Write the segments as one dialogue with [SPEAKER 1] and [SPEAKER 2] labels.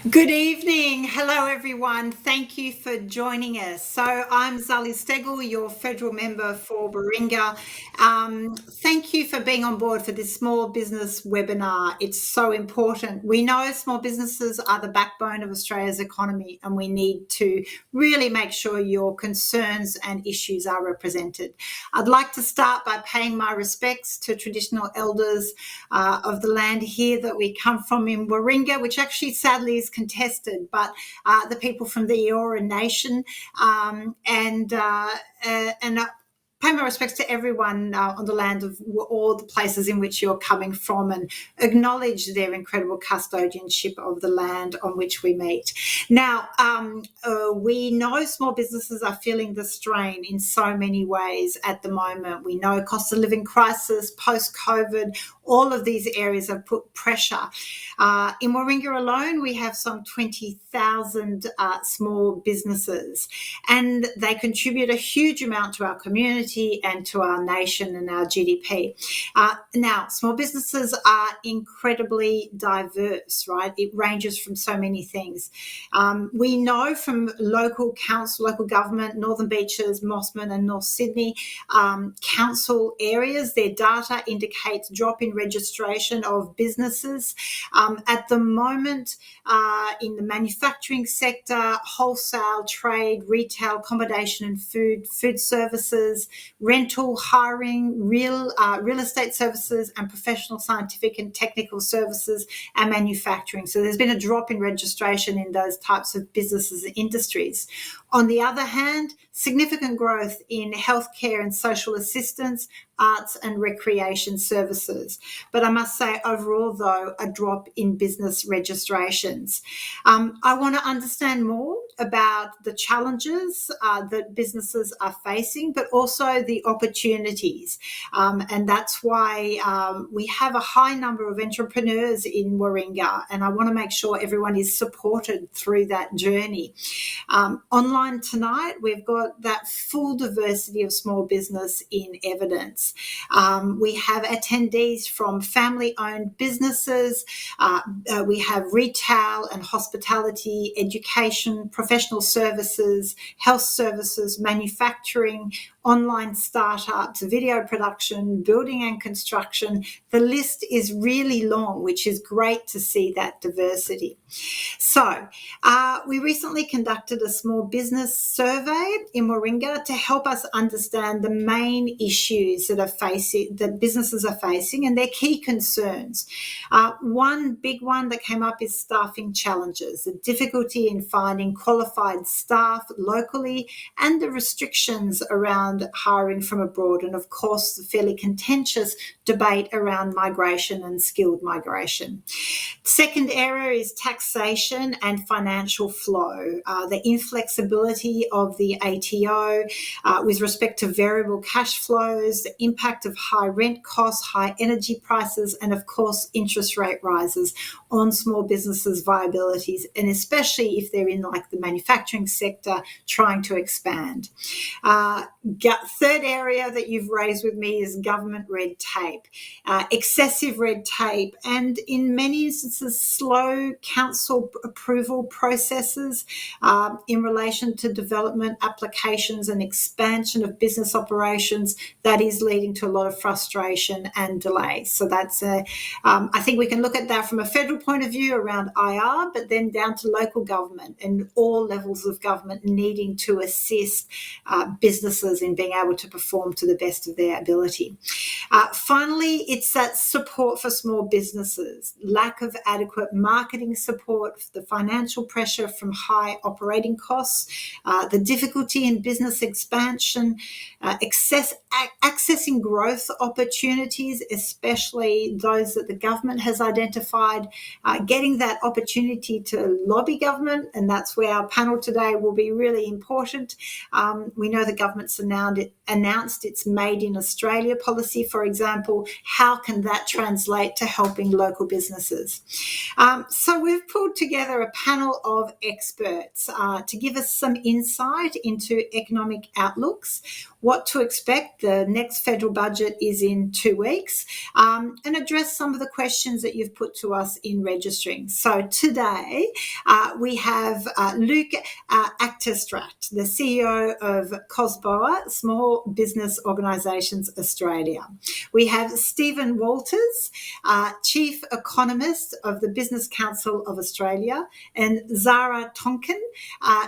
[SPEAKER 1] Good evening. Hello, everyone. Thank you for joining us. So I'm Zali, your federal member for Warringah. Thank you for being on board for this small business webinar. It's so important. We know small businesses are the backbone of Australia's economy, and we need to really make sure your concerns and issues are represented. I'd like to start by paying my respects to traditional elders of the land here that we come from in Warringah, which actually sadly is contested, but the people from the Eora Nation and pay my respects to everyone on the land of all the places in which you're coming from and acknowledge their incredible custodianship of the land on which we meet. Now, we know small businesses are feeling the strain in so many ways at the moment. We know cost of living crisis, post-COVID, all of these areas have put pressure. In Warringah alone, we have some 20,000 small businesses, and they contribute a huge amount to our community and to our nation and our GDP. Now, small businesses are incredibly diverse, right? It ranges from so many things. We know from local council, local government, Northern Beaches, Mossman and North Sydney council areas, their data indicates drop in registration of businesses. At the moment, in the manufacturing sector, wholesale, trade, retail, accommodation and food services, rental, hiring, real estate services and professional, scientific and technical services and manufacturing. So there's been a drop in registration in those types of businesses and industries. On the other hand, significant growth in healthcare and social assistance, arts and recreation services. But I must say overall, though, a drop in business registrations. I want to understand more about the challenges that businesses are facing, but also the opportunities. And that's why we have a high number of entrepreneurs in Warringah, and I want to make sure everyone is supported through that journey. Online tonight, we've got that full diversity of small business in evidence. We have attendees from family-owned businesses. We have retail and hospitality, education, professional services, health services, manufacturing, online startups, video production, building and construction. The list is really long, which is great to see that diversity. So we recently conducted a small business survey in Warringah to help us understand the main issues that businesses are facing and their key concerns. One big one that came up is staffing challenges, the difficulty in finding qualified staff locally and the restrictions around hiring from abroad, and of course the fairly contentious debate around migration and skilled migration. Second area is taxation and financial flow, the inflexibility of the ATO with respect to variable cash flows, the impact of high rent costs, high energy prices, and of course interest rate rises on small businesses' viabilities, and especially if they're in like the manufacturing sector trying to expand. Third area that you've raised with me is government red tape, excessive red tape, and in many instances slow council approval processes in relation to development applications and expansion of business operations that is leading to a lot of frustration and delay. So that's I think we can look at that from a federal point of view around IR, but then down to local government and all levels of government needing to assist businesses in being able to perform to the best of their ability. Finally, it's that support for small businesses, lack of adequate marketing support, the financial pressure from high operating costs, the difficulty in business expansion, accessing growth opportunities, especially those that the government has identified, getting that opportunity to lobby government, and that's where our panel today will be really important. We know the government's announced its Made in Australia policy, for example. How can that translate to helping local businesses? So we've pulled together a panel of experts to give us some insight into economic outlooks, what to expect. The next federal budget is in 2 weeks, and address some of the questions that you've put to us in registering. So today we have Luke Actestrat, the CEO of COSBOA, Small Business Organisations Australia. We have Stephen Walters, Chief Economist of the Business Council of Australia, and Zara Tonkin,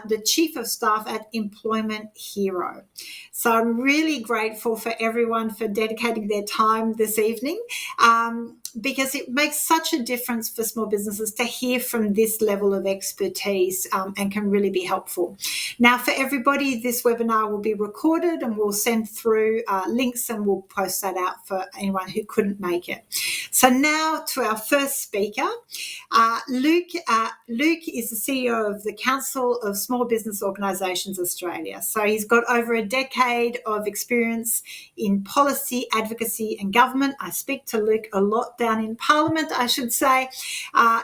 [SPEAKER 1] the Chief of Staff at Employment Hero. So I'm really grateful for everyone for dedicating their time this evening, because it makes such a difference for small businesses to hear from this level of expertise, and can really be helpful. Now, for everybody, this webinar will be recorded and we'll send through links, and we'll post that out for anyone who couldn't make it. So now to our first speaker. Luke is the CEO of the Council of Small Business Organisations Australia. So he's got over a decade of experience in policy, advocacy and government. I speak to Luke a lot down in Parliament, I should say.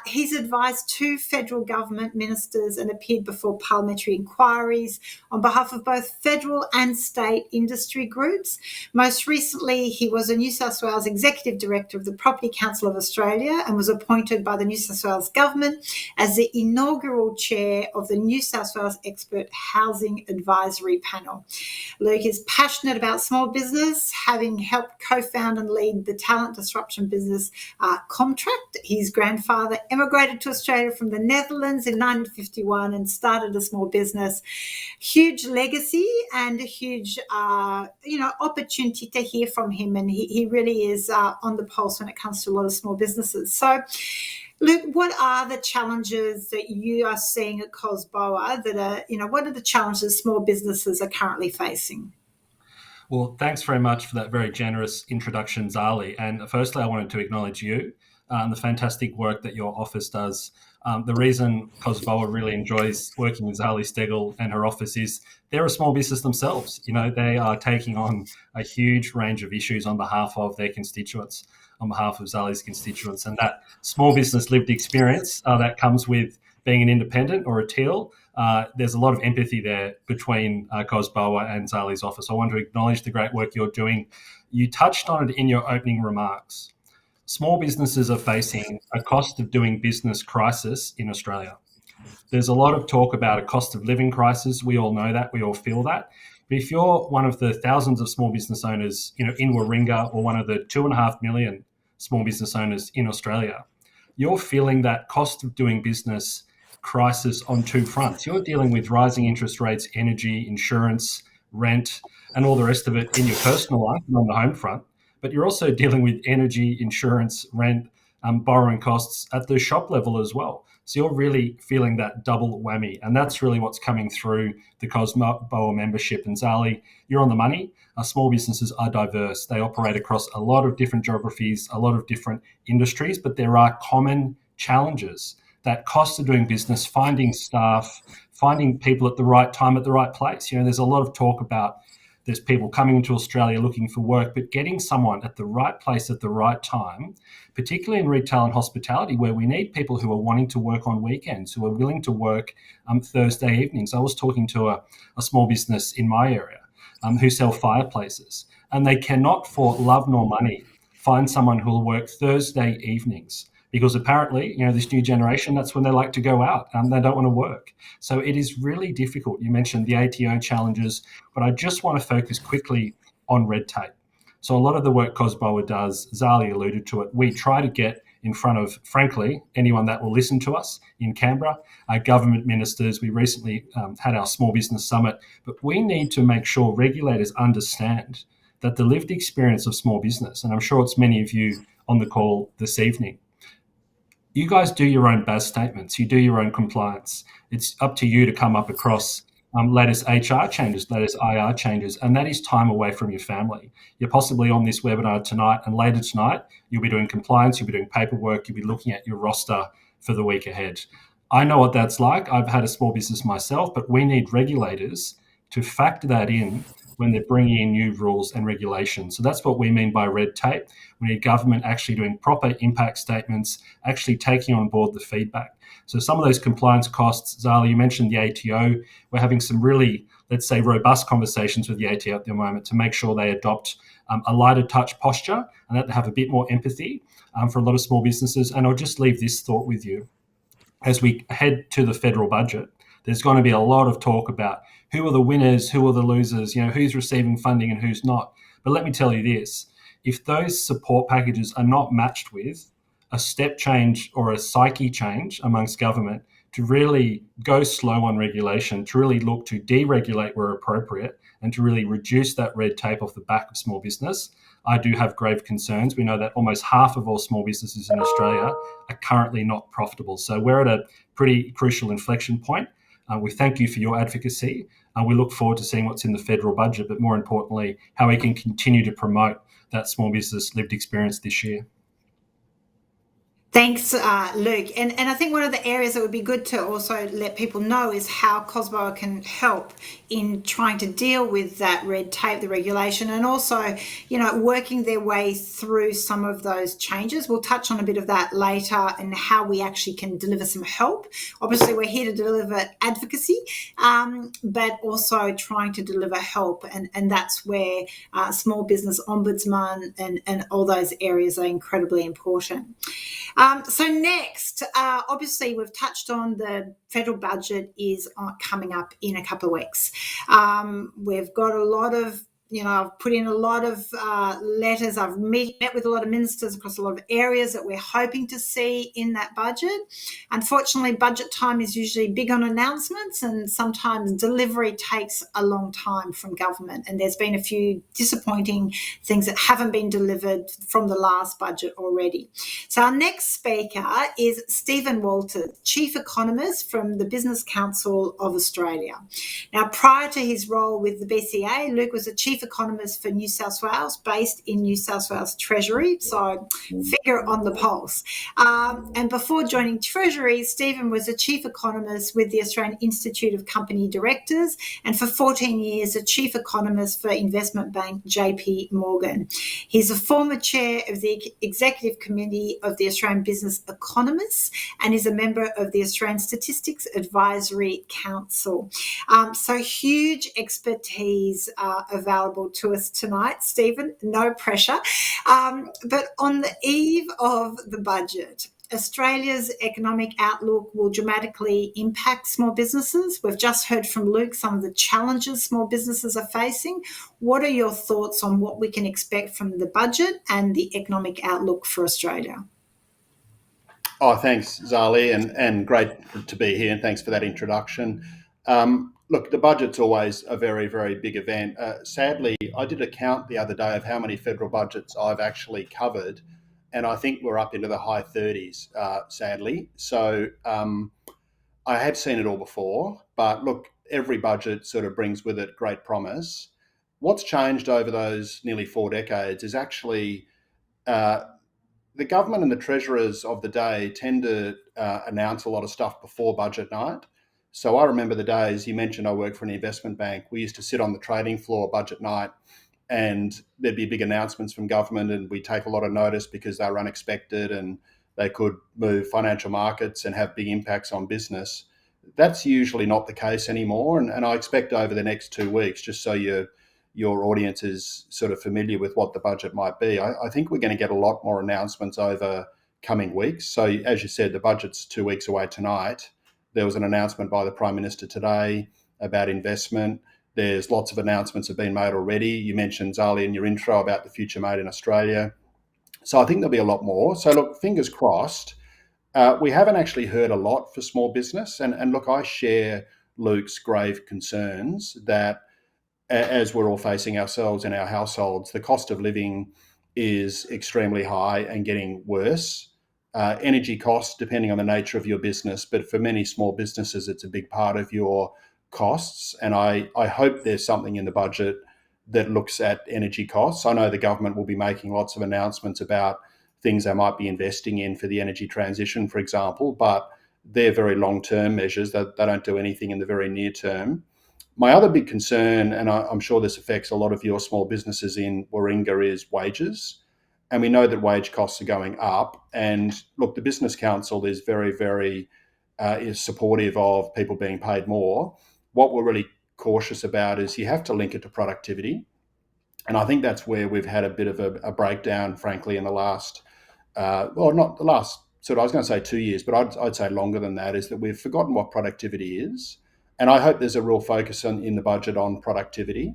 [SPEAKER 1] He's advised 2 federal government ministers and appeared before parliamentary inquiries on behalf of both federal and state industry groups. Most recently, he was a New South Wales Executive Director of the Property Council of Australia and was appointed by the New South Wales Government as the inaugural chair of the New South Wales Expert Housing Advisory Panel. Luke is passionate about small business, having helped co-found and lead the talent disruption business Comtract. His grandfather emigrated to Australia from the Netherlands in 1951 and started a small business. Huge legacy and a huge opportunity to hear from him, and he really is on the pulse when it comes to a lot of small businesses. So Luke, what are the challenges that you are seeing at COSBOA what are the challenges small businesses are currently facing?
[SPEAKER 2] Well, thanks very much for that very generous introduction, Zali. And firstly, I wanted to acknowledge you and the fantastic work that your office does. The reason COSBOA really enjoys working with Zali Stegel and her office is they're a small business themselves. They are taking on a huge range of issues on behalf of their constituents, on behalf of Zali's constituents. And that small business lived experience that comes with being an independent or a teal, there's a lot of empathy there between COSBOA and Zali's office. I want to acknowledge the great work you're doing. You touched on it in your opening remarks. Small businesses are facing a cost of doing business crisis in Australia. There's a lot of talk about a cost of living crisis. We all know that. We all feel that. But if you're one of the thousands of small business owners, in Warringah, or one of the 2.5 million small business owners in Australia, you're feeling that cost of doing business crisis on 2 fronts. You're dealing with rising interest rates, energy, insurance, rent, and all the rest of it in your personal life and on the home front. But you're also dealing with energy, insurance, rent, borrowing costs at the shop level as well. So you're really feeling that double whammy. And that's really what's coming through the COSBOA membership. And Zali, you're on the money. Small businesses are diverse. They operate across a lot of different geographies, a lot of different industries, but there are common challenges. That cost of doing business, finding staff, finding people at the right time, at the right place. There's a lot of talk about there's people coming into Australia looking for work, but getting someone at the right place at the right time, particularly in retail and hospitality, where we need people who are wanting to work on weekends, who are willing to work Thursday evenings. I was talking to a small business in my area who sell fireplaces, and they cannot, for love nor money, find someone who will work Thursday evenings. Because apparently, this new generation, that's when they like to go out. They don't want to work. So it is really difficult. You mentioned the ATO challenges, but I just want to focus quickly on red tape. So a lot of the work COSBOA does, Zali alluded to it, we try to get in front of, frankly, anyone that will listen to us in Canberra, our government ministers. We recently had our small business summit, but we need to make sure regulators understand that the lived experience of small business, and I'm sure it's many of you on the call this evening, you guys do your own BAS statements. You do your own compliance. It's up to you to come up across latest HR changes, latest IR changes, and that is time away from your family. You're possibly on this webinar tonight, and later tonight, you'll be doing compliance, you'll be doing paperwork, you'll be looking at your roster for the week ahead. I know what that's like. I've had a small business myself, but we need regulators to factor that in when they're bringing in new rules and regulations. So that's what we mean by red tape. We need government actually doing proper impact statements, actually taking on board the feedback. So some of those compliance costs, Zali, you mentioned the ATO. We're having some really, let's say, robust conversations with the ATO at the moment to make sure they adopt a lighter touch posture and that they have a bit more empathy for a lot of small businesses. And I'll just leave this thought with you. As we head to the federal budget, there's going to be a lot of talk about who are the winners, who are the losers, who's receiving funding and who's not. But let me tell you this, if those support packages are not matched with a step change or a psyche change amongst government to really go slow on regulation, to really look to deregulate where appropriate, and to really reduce that red tape off the back of small business, I do have grave concerns. We know that almost half of all small businesses in Australia are currently not profitable. So we're at a pretty crucial inflection point. We thank you for your advocacy. We look forward to seeing what's in the federal budget, but more importantly, how we can continue to promote that small business lived experience this year.
[SPEAKER 1] Thanks, Luke. And I think one of the areas that would be good to also let people know is how COSBOA can help in trying to deal with that red tape, the regulation, and also, working their way through some of those changes. We'll touch on a bit of that later and how we actually can deliver some help. Obviously, we're here to deliver advocacy, but also trying to deliver help. And that's where small business ombudsman and all those areas are incredibly important. So next, obviously, we've touched on the federal budget is coming up in a couple of weeks. We've got a lot of I've put in a lot of letters. I've met with a lot of ministers across a lot of areas that we're hoping to see in that budget. Unfortunately, budget time is usually big on announcements, and sometimes delivery takes a long time from government. And there's been a few disappointing things that haven't been delivered from the last budget already. So our next speaker is Stephen Walters, Chief Economist from the Business Council of Australia. Now, prior to his role with the BCA, Luke was a Chief Economist for New South Wales, based in New South Wales Treasury, so finger on the pulse. And before joining Treasury, Stephen was a Chief Economist with the Australian Institute of Company Directors, and for 14 years, a Chief Economist for investment bank JP Morgan. He's a former chair of the Executive Committee of the Australian Business Economists and is a member of the Australian Statistics Advisory Council. So huge expertise available to us tonight. Stephen, no pressure. But on the eve of the budget, Australia's economic outlook will dramatically impact small businesses. We've just heard from Luke some of the challenges small businesses are facing. What are your thoughts on what we can expect from the budget and the economic outlook for Australia?
[SPEAKER 3] Oh, thanks, Zali, and great to be here, and thanks for that introduction. Look, the budget's always a very, very big event. Sadly, I did a count the other day of how many federal budgets I've actually covered, and I think we're up into the high 30s, sadly. So I have seen it all before, but look, every budget sort of brings with it great promise. What's changed over those nearly 4 decades is actually the government and the treasurers of the day tend to announce a lot of stuff before budget night. So I remember the days, you mentioned I worked for an investment bank. We used to sit on the trading floor budget night, and there'd be big announcements from government, and we'd take a lot of notice because they were unexpected and they could move financial markets and have big impacts on business. That's usually not the case anymore. And I expect over the next 2 weeks, just so your audience is sort of familiar with what the budget might be, I think we're going to get a lot more announcements over coming weeks. So as you said, the budget's 2 weeks away tonight. There was an announcement by the Prime Minister today about investment. There's lots of announcements have been made already. You mentioned, Zali, in your intro about the future made in Australia. So I think there'll be a lot more. So look, fingers crossed. We haven't actually heard a lot for small business. And look, I share Luke's grave concerns that as we're all facing ourselves in our households, the cost of living is extremely high and getting worse. Energy costs, depending on the nature of your business, but for many small businesses, it's a big part of your costs. And I hope there's something in the budget that looks at energy costs. I know the government will be making lots of announcements about things they might be investing in for the energy transition, for example, but they're very long-term measures that they don't do anything in the very near term. My other big concern, and I'm sure this affects a lot of your small businesses in Warringah, is wages. And we know that wage costs are going up. And look, the Business Council is very, very is supportive of people being paid more. What we're really cautious about is you have to link it to productivity. And I think that's where we've had a bit of a breakdown, frankly, in the last, not the last, I was going to say 2 years, but I'd say longer than that, is that we've forgotten what productivity is. And I hope there's a real focus in the budget on productivity.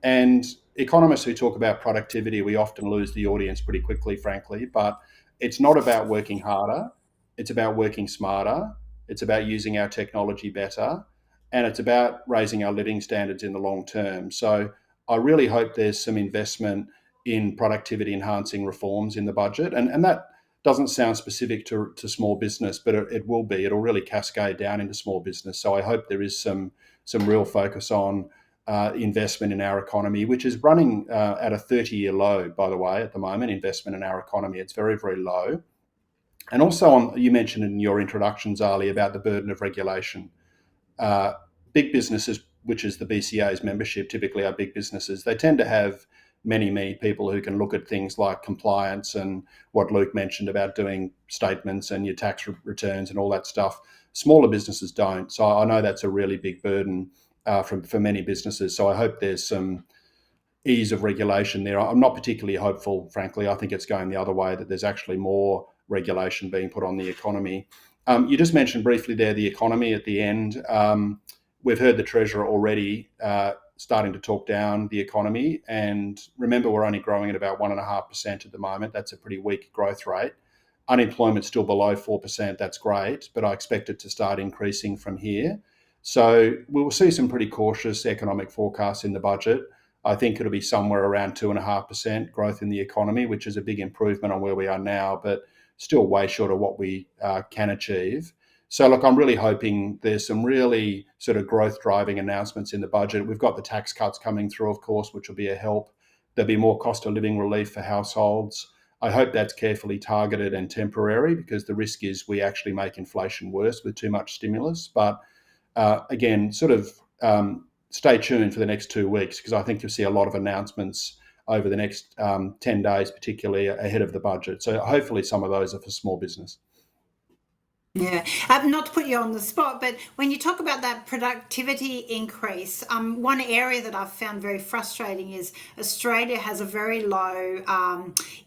[SPEAKER 3] And economists who talk about productivity, we often lose the audience pretty quickly, frankly, but it's not about working harder. It's about working smarter. It's about using our technology better. And it's about raising our living standards in the long term. So I really hope there's some investment in productivity enhancing reforms in the budget. And that doesn't sound specific to small business, but it will be. It'll really cascade down into small business. So I hope there is some real focus on investment in our economy, which is running at a 30-year low, by the way, at the moment. Investment in our economy, it's very, very low. And also, you mentioned in your introduction, Zali, about the burden of regulation. Big businesses, which is the BCA's membership, typically are big businesses, they tend to have many people who can look at things like compliance and what Luke mentioned about doing statements and your tax returns and all that stuff. Smaller businesses don't. So I know that's a really big burden for many businesses. So I hope there's some ease of regulation there. I'm not particularly hopeful, frankly. I think it's going the other way, that there's actually more regulation being put on the economy. You just mentioned briefly there the economy at the end. We've heard the Treasurer already starting to talk down the economy. And remember, we're only growing at about 1.5% at the moment. That's a pretty weak growth rate. Unemployment's still below 4%. That's great, but I expect it to start increasing from here. So we will see some pretty cautious economic forecasts in the budget. I think it'll be somewhere around 2.5% growth in the economy, which is a big improvement on where we are now, but still way short of what we can achieve. So, look, I'm really hoping there's some really sort of growth-driving announcements in the budget. We've got the tax cuts coming through, of course, which will be a help. There'll be more cost of living relief for households. I hope that's carefully targeted and temporary, because the risk is we actually make inflation worse with too much stimulus. But again, stay tuned for the next 2 weeks, because I think you'll see a lot of announcements over the next 10 days, particularly ahead of the budget. So hopefully some of those are for small business.
[SPEAKER 1] Yeah, not to put you on the spot, but when you talk about that productivity increase, one area that I've found very frustrating is Australia has a very low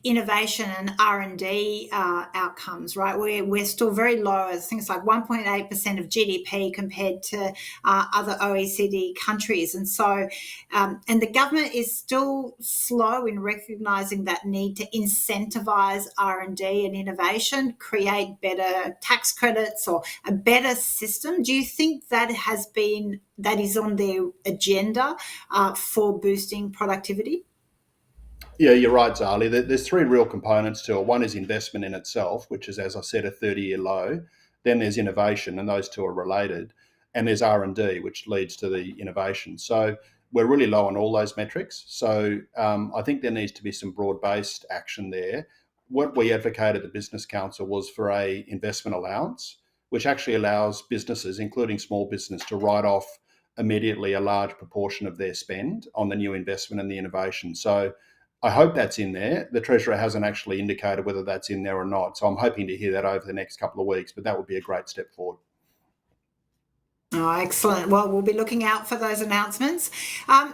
[SPEAKER 1] innovation and R&D outcomes, right? We're still very low as things like 1.8% of GDP compared to other OECD countries. And so, and the government is still slow in recognising that need to incentivise R&D and innovation, create better tax credits or a better system. Do you think that is on their agenda for boosting productivity?
[SPEAKER 3] Yeah, you're right, Zali. There's three real components to it. One is investment in itself, which is, as I said, a 30-year low. Then there's innovation, and those two are related. And there's R&D, which leads to the innovation. So we're really low on all those metrics. So I think there needs to be some broad-based action there. What we advocated at the Business Council was for a investment allowance, which actually allows businesses, including small business, to write off immediately a large proportion of their spend on the new investment and the innovation. So I hope that's in there. The Treasurer hasn't actually indicated whether that's in there or not. So I'm hoping to hear that over the next couple of weeks, but that would be a great step forward.
[SPEAKER 1] Oh, excellent. Well, we'll be looking out for those announcements.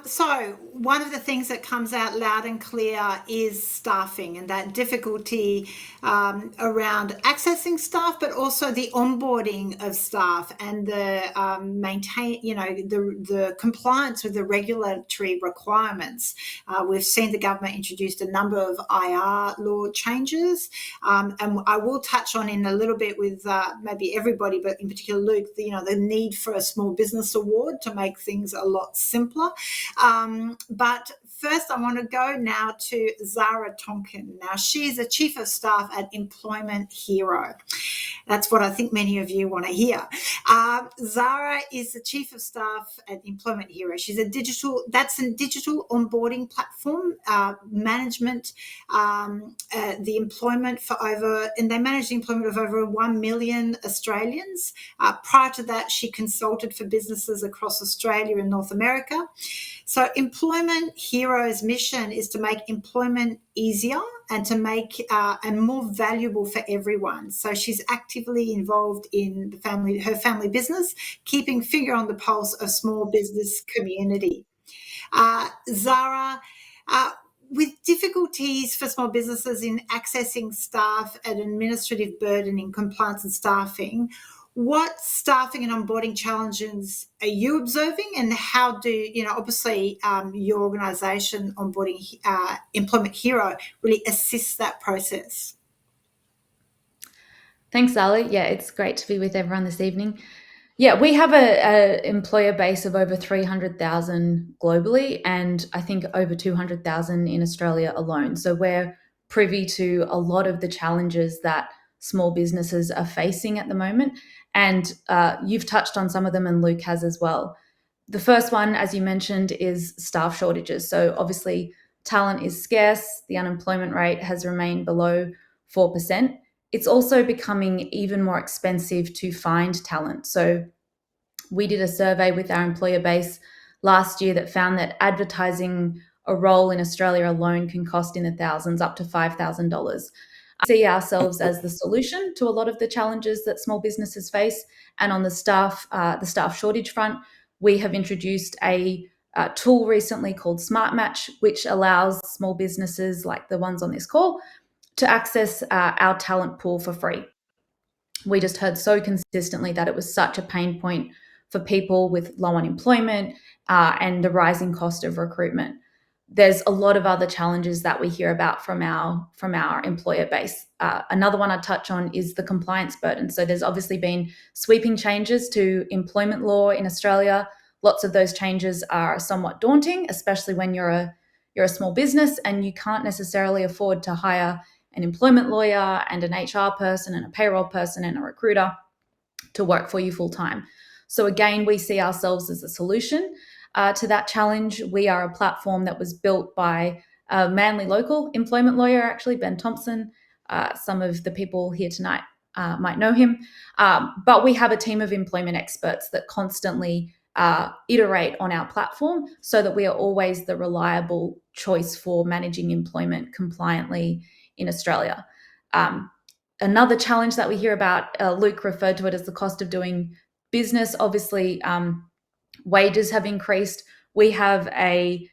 [SPEAKER 1] So one of the things that comes out loud and clear is staffing and that difficulty around accessing staff, but also the onboarding of staff and the the compliance with the regulatory requirements. We've seen the government introduced a number of IR law changes, and I will touch on in a little bit with maybe everybody, but in particular Luke, the need for a small business award to make things a lot simpler. But first, I want to go now to Zara Tonkin. Now, she's a Chief of Staff at Employment Hero. That's what I think many of you want to hear. Zara is the Chief of Staff at Employment Hero. She's a digital onboarding platform, management, the employment for and they manage the employment of over 1 million Australians. Prior to that, she consulted for businesses across Australia and North America. So Employment Hero's mission is to make employment easier and to make and more valuable for everyone. So she's actively involved in her family business, keeping finger on the pulse of small business community. Zara, with difficulties for small businesses in accessing staff and administrative burden in compliance and staffing, what staffing and onboarding challenges are you observing, and how do, obviously your organisation, Onboarding Employment Hero, really assists that process?
[SPEAKER 4] Thanks, Zali. Yeah, it's great to be with everyone this evening. Yeah, we have a employer base of over 300,000 globally, and I think over 200,000 in Australia alone. So we're privy to a lot of the challenges that small businesses are facing at the moment. And you've touched on some of them, and Luke has as well. The first one, as you mentioned, is staff shortages. So obviously, talent is scarce. The unemployment rate has remained below 4%. It's also becoming even more expensive to find talent. So we did a survey with our employer base last year that found that advertising a role in Australia alone can cost in the thousands, up to $5,000. We see ourselves as the solution to a lot of the challenges that small businesses face. And on the staff shortage front, we have introduced a tool recently called Smart Match, which allows small businesses like the ones on this call to access our talent pool for free. We just heard so consistently that it was such a pain point for people with low unemployment and the rising cost of recruitment. There's a lot of other challenges that we hear about from our employer base. Another one I'd touch on is the compliance burden. So there's obviously been sweeping changes to employment law in Australia. Lots of those changes are somewhat daunting, especially when you're a small business and you can't necessarily afford to hire an employment lawyer and an HR person and a payroll person and a recruiter to work for you full time. So again, we see ourselves as a solution to that challenge. We are a platform that was built by a Manly local employment lawyer, actually, Ben Thompson. Some of the people here tonight might know him. But we have a team of employment experts that constantly iterate on our platform so that we are always the reliable choice for managing employment compliantly in Australia. Another challenge that we hear about, Luke referred to it as the cost of doing business. Obviously, wages have increased. We have a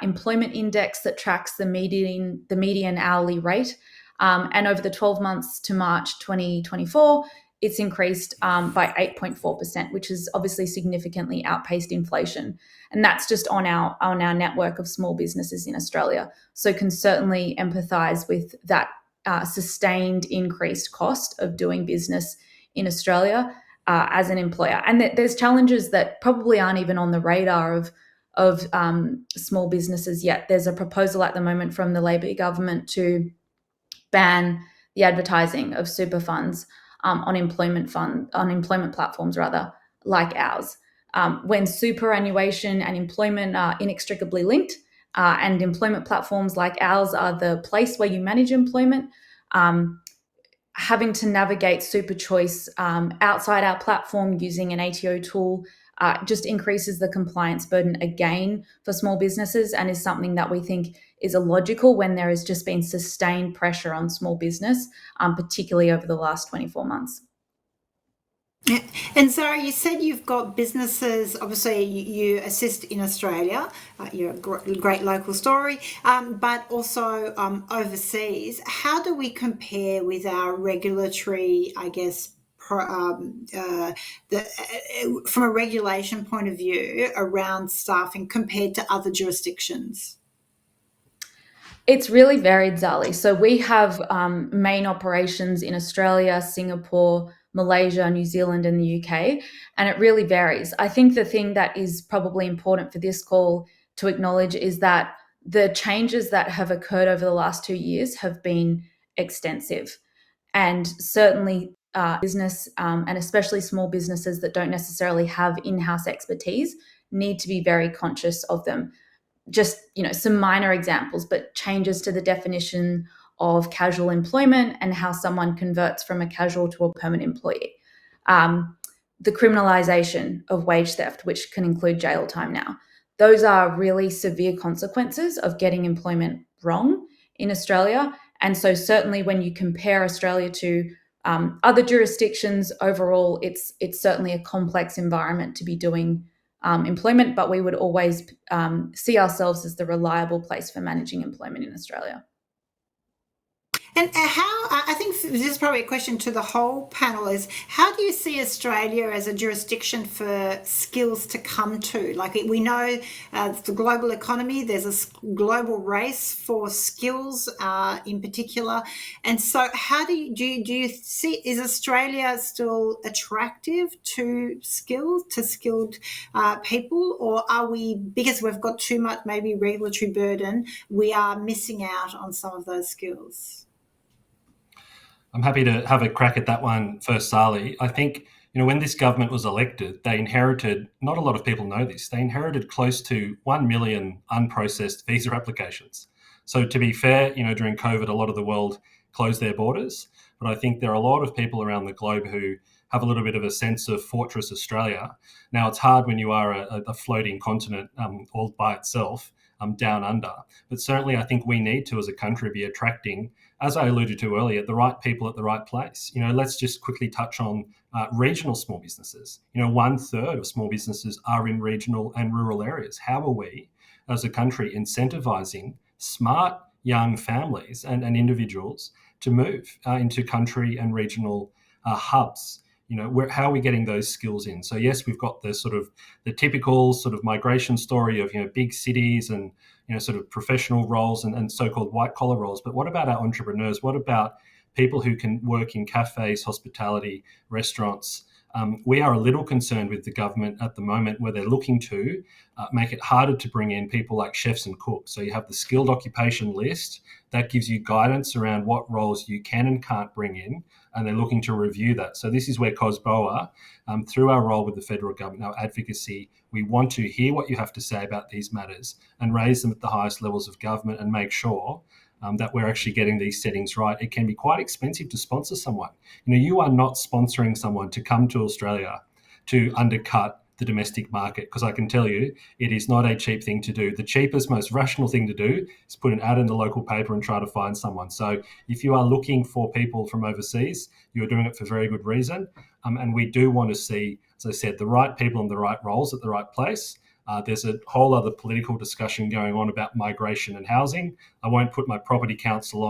[SPEAKER 4] employment index that tracks the median hourly rate. And over the 12 months to March 2024, it's increased by 8.4%, which has obviously significantly outpaced inflation. And that's just on our network of small businesses in Australia. So can certainly empathise with that sustained increased cost of doing business in Australia as an employer. And there's challenges that probably aren't even on the radar of small businesses yet. There's a proposal at the moment from the Labor government to ban the advertising of super funds on employment platforms like ours. When superannuation and employment are inextricably linked, and employment platforms like ours are the place where you manage employment, having to navigate super choice outside our platform using an ATO tool just increases the compliance burden again for small businesses, and is something that we think is illogical when there has just been sustained pressure on small business, particularly over the last 24 months.
[SPEAKER 1] And Zara, you said you've got businesses, obviously you assist in Australia, you're a great local story, but also overseas. How do we compare with our regulatory, I guess, from a regulation point of view around staffing compared to other jurisdictions?
[SPEAKER 4] It's really varied, Zali. So we have main operations in Australia, Singapore, Malaysia, New Zealand, and the UK, and it really varies. I think the thing that is probably important for this call to acknowledge is that the changes that have occurred over the last 2 years have been extensive. And certainly business, and especially small businesses that don't necessarily have in-house expertise, need to be very conscious of them. Just, some minor examples, but changes to the definition of casual employment and how someone converts from a casual to a permanent employee. The criminalisation of wage theft, which can include jail time now. Those are really severe consequences of getting employment wrong in Australia. And so certainly when you compare Australia to other jurisdictions, overall, it's certainly a complex environment to be doing employment, but we would always see ourselves as the reliable place for managing employment in Australia.
[SPEAKER 1] And I think this is probably a question to the whole panel, is how do you see Australia as a jurisdiction for skills to come to? Like, we know the global economy, there's a global race for skills in particular. And so how do you see, is Australia still attractive to skilled people, or are we, because we've got too much maybe regulatory burden, we are missing out on some of those skills?
[SPEAKER 2] I'm happy to have a crack at that one first, Zali. I think, when this government was elected, they inherited, not a lot of people know this, they inherited close to 1 million unprocessed visa applications. So to be fair, during COVID, a lot of the world closed their borders. But I think there are a lot of people around the globe who have a little bit of a sense of Fortress Australia. Now, it's hard when you are a floating continent all by itself, down under. But certainly I think we need to, as a country, be attracting, as I alluded to earlier, the right people at the right place. Let's just quickly touch on regional small businesses. 1/3 of small businesses are in regional and rural areas. How are we, as a country, incentivising smart young families and individuals to move into country and regional hubs? How are we getting those skills in? So yes, we've got the typical sort of migration story of big cities and sort of professional roles and so-called white collar roles. But what about our entrepreneurs? What about people who can work in cafes, hospitality, restaurants? We are a little concerned with the government at the moment, where they're looking to make it harder to bring in people like chefs and cooks. So you have the skilled occupation list that gives you guidance around what roles you can and can't bring in, and they're looking to review that. So this is where COSBOA, through our role with the federal government, our advocacy, we want to hear what you have to say about these matters and raise them at the highest levels of government and make sure that we're actually getting these settings right. It can be quite expensive to sponsor someone. You are not sponsoring someone to come to Australia to undercut the domestic market, because I can tell you it is not a cheap thing to do. The cheapest, most rational thing to do is put an ad in the local paper and try to find someone. So if you are looking for people from overseas, you're doing it for very good reason. And we do want to see, as I said, the right people in the right roles at the right place. There's a whole other political discussion going on about migration and housing. I won't put my property council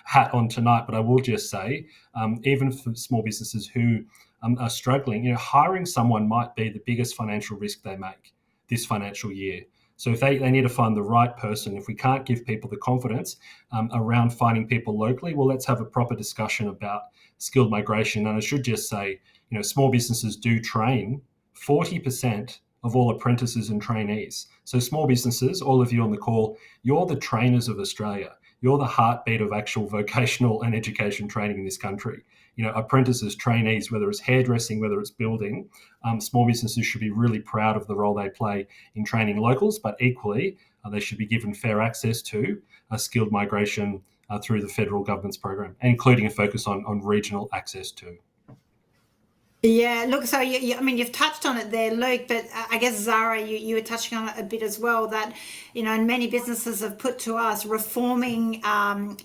[SPEAKER 2] hat on tonight, but I will just say, even for small businesses who are struggling, hiring someone might be the biggest financial risk they make this financial year. So if they need to find the right person, if we can't give people the confidence around finding people locally, well, let's have a proper discussion about skilled migration. And I should just say, small businesses do train 40% of all apprentices and trainees. So small businesses, all of you on the call, you're the trainers of Australia. You're the heartbeat of actual vocational and education training in this country. Apprentices, trainees, whether it's hairdressing, whether it's building, small businesses should be really proud of the role they play in training locals, but equally, they should be given fair access to skilled migration through the federal government's program, including a focus on regional access too.
[SPEAKER 1] Yeah, look, so you've touched on it there, Luke, but I guess, Zara, you were touching on it a bit as well, that, and many businesses have put to us reforming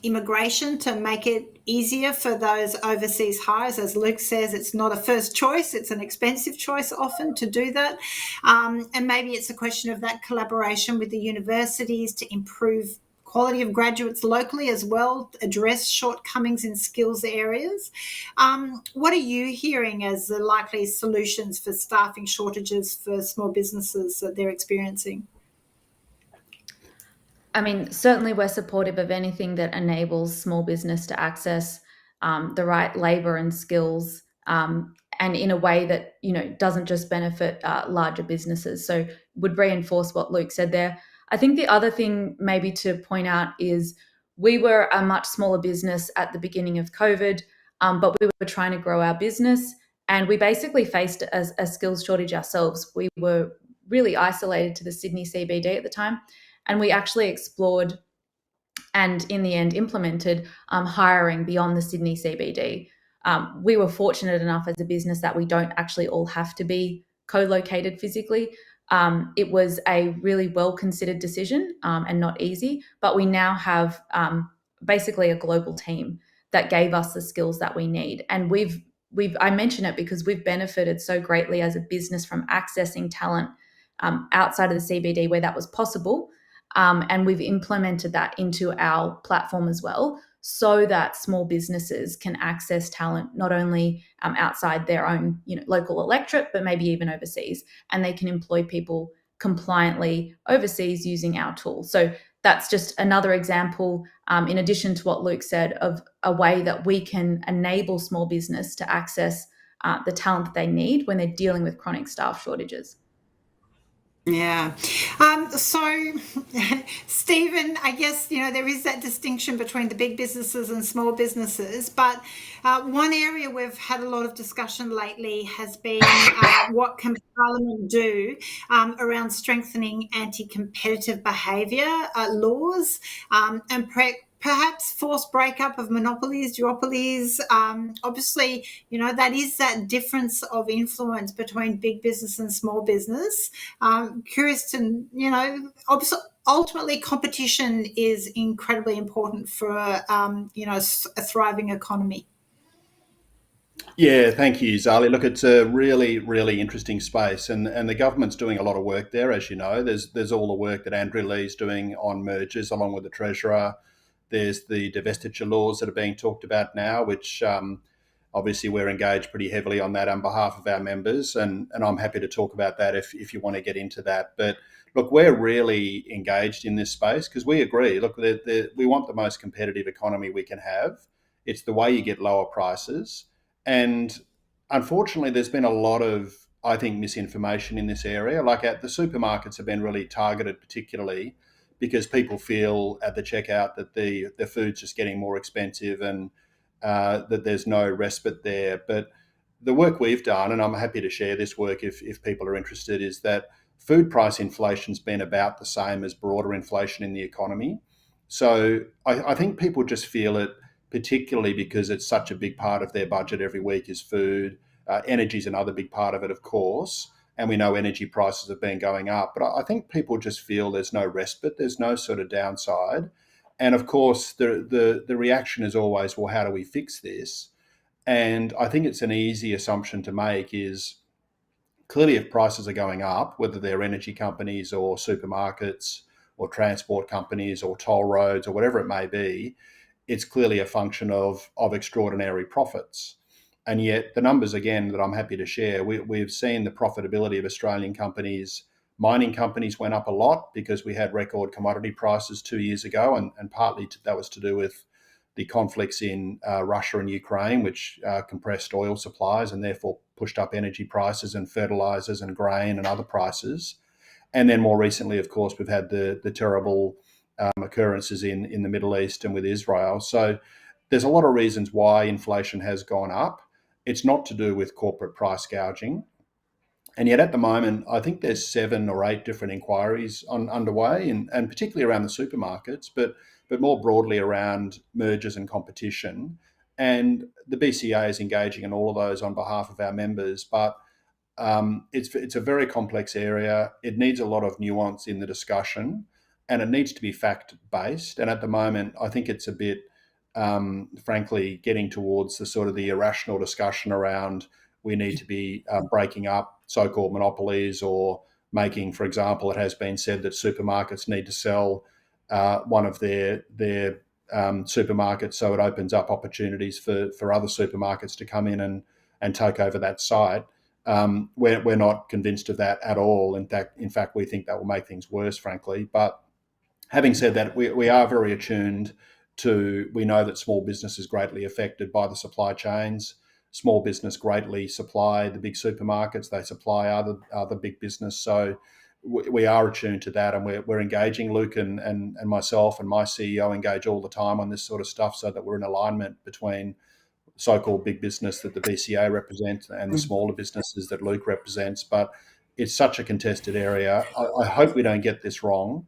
[SPEAKER 1] immigration to make it easier for those overseas hires. As Luke says, it's not a first choice, it's an expensive choice often to do that. And maybe it's a question of that collaboration with the universities to improve quality of graduates locally as well, address shortcomings in skills areas. What are you hearing as the likely solutions for staffing shortages for small businesses that they're experiencing?
[SPEAKER 4] I mean, certainly we're supportive of anything that enables small business to access the right labour and skills, and in a way that, doesn't just benefit larger businesses. So would reinforce what Luke said there. I think the other thing maybe to point out is we were a much smaller business at the beginning of COVID. but we were trying to grow our business, and we basically faced a skills shortage ourselves. We were really isolated to the Sydney CBD at the time, and we actually explored and in the end implemented hiring beyond the Sydney CBD. We were fortunate enough as a business that we don't actually all have to be co-located physically. It was a really well-considered decision and not easy, but we now have basically a global team that gave us the skills that we need. And I mention it because we've benefited so greatly as a business from accessing talent outside of the CBD where that was possible. And we've implemented that into our platform as well, so that small businesses can access talent not only outside their own local electorate, but maybe even overseas, and they can employ people compliantly overseas using our tool. So that's just another example, in addition to what Luke said, of a way that we can enable small business to access the talent that they need when they're dealing with chronic staff shortages.
[SPEAKER 1] Yeah. So, Stephen, I guess, there is that distinction between the big businesses and small businesses, but one area we've had a lot of discussion lately has been what can Parliament do around strengthening anti-competitive behaviour laws and perhaps forced breakup of monopolies, duopolies. Obviously, that is that difference of influence between big business and small business. Curious to, obviously, ultimately competition is incredibly important for, a thriving economy.
[SPEAKER 3] Yeah, thank you, Zali. Look, it's a really, really interesting space, and the government's doing a lot of work there, as you know. There's all the work that Andrew Lee's doing on mergers, along with the Treasurer. There's the divestiture laws that are being talked about now, which obviously we're engaged pretty heavily on that on behalf of our members, and I'm happy to talk about that if you want to get into that. But look, we're really engaged in this space because we agree. Look, we want the most competitive economy we can have. It's the way you get lower prices. And unfortunately, there's been a lot of, I think, misinformation in this area. Like the supermarkets have been really targeted, particularly because people feel at the checkout that the food's just getting more expensive and that there's no respite there. But the work we've done, and I'm happy to share this work if people are interested, is that food price inflation's been about the same as broader inflation in the economy. So I think people just feel it, particularly because it's such a big part of their budget every week is food. Energy is another big part of it, of course. And we know energy prices have been going up. But I think people just feel there's no respite, there's no sort of downside. And of course, the reaction is always, well, how do we fix this? And I think it's an easy assumption to make is clearly if prices are going up, whether they're energy companies or supermarkets or transport companies or toll roads or whatever it may be, it's clearly a function of extraordinary profits. And yet the numbers, again, that I'm happy to share, we've seen the profitability of Australian companies. Mining companies went up a lot because we had record commodity prices 2 years ago, and partly that was to do with the conflicts in Russia and Ukraine, which compressed oil supplies and therefore pushed up energy prices and fertilizers and grain and other prices. And then more recently, of course, we've had the terrible occurrences in the Middle East and with Israel. So there's a lot of reasons why inflation has gone up. It's not to do with corporate price gouging. And yet at the moment, I think there's 7 or 8 different inquiries underway, and particularly around the supermarkets, but more broadly around mergers and competition. And the BCA is engaging in all of those on behalf of our members. But it's a very complex area. It needs a lot of nuance in the discussion, and it needs to be fact-based. And at the moment, I think it's a bit, frankly, getting towards the sort of the irrational discussion around we need to be breaking up so-called monopolies or making, for example, it has been said that supermarkets need to sell one of their supermarkets so it opens up opportunities for other supermarkets to come in and take over that site. We're not convinced of that at all. In fact, we think that will make things worse, frankly. But having said that, we are very attuned to, we know that small business is greatly affected by the supply chains. Small business greatly supply the big supermarkets. They supply other big business. So we are attuned to that, and we're engaging. Luke and myself and my CEO engage all the time on this sort of stuff so that we're in alignment between so-called big business that the BCA represents and the smaller businesses that Luke represents. But it's such a contested area. I hope we don't get this wrong.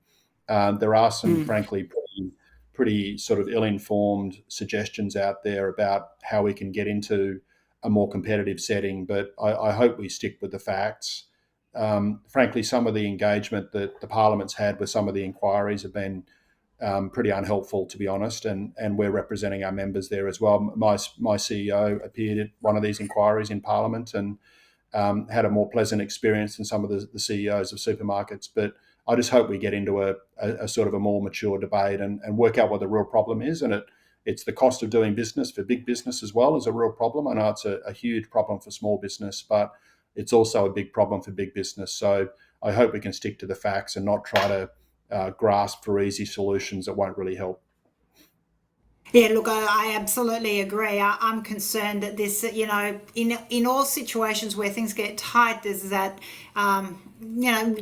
[SPEAKER 3] There are some, frankly, pretty sort of ill-informed suggestions out there about how we can get into a more competitive setting, but I hope we stick with the facts. Frankly, some of the engagement that the Parliament's had with some of the inquiries have been pretty unhelpful, to be honest, and we're representing our members there as well. My CEO appeared at one of these inquiries in Parliament and had a more pleasant experience than some of the CEOs of supermarkets. But I just hope we get into a sort of a more mature debate and work out what the real problem is. And it's the cost of doing business for big business as well is a real problem. I know it's a huge problem for small business, but it's also a big problem for big business. So I hope we can stick to the facts and not try to grasp for easy solutions that won't really help.
[SPEAKER 1] Yeah, look, I absolutely agree. I'm concerned that this, in all situations where things get tight, there's that,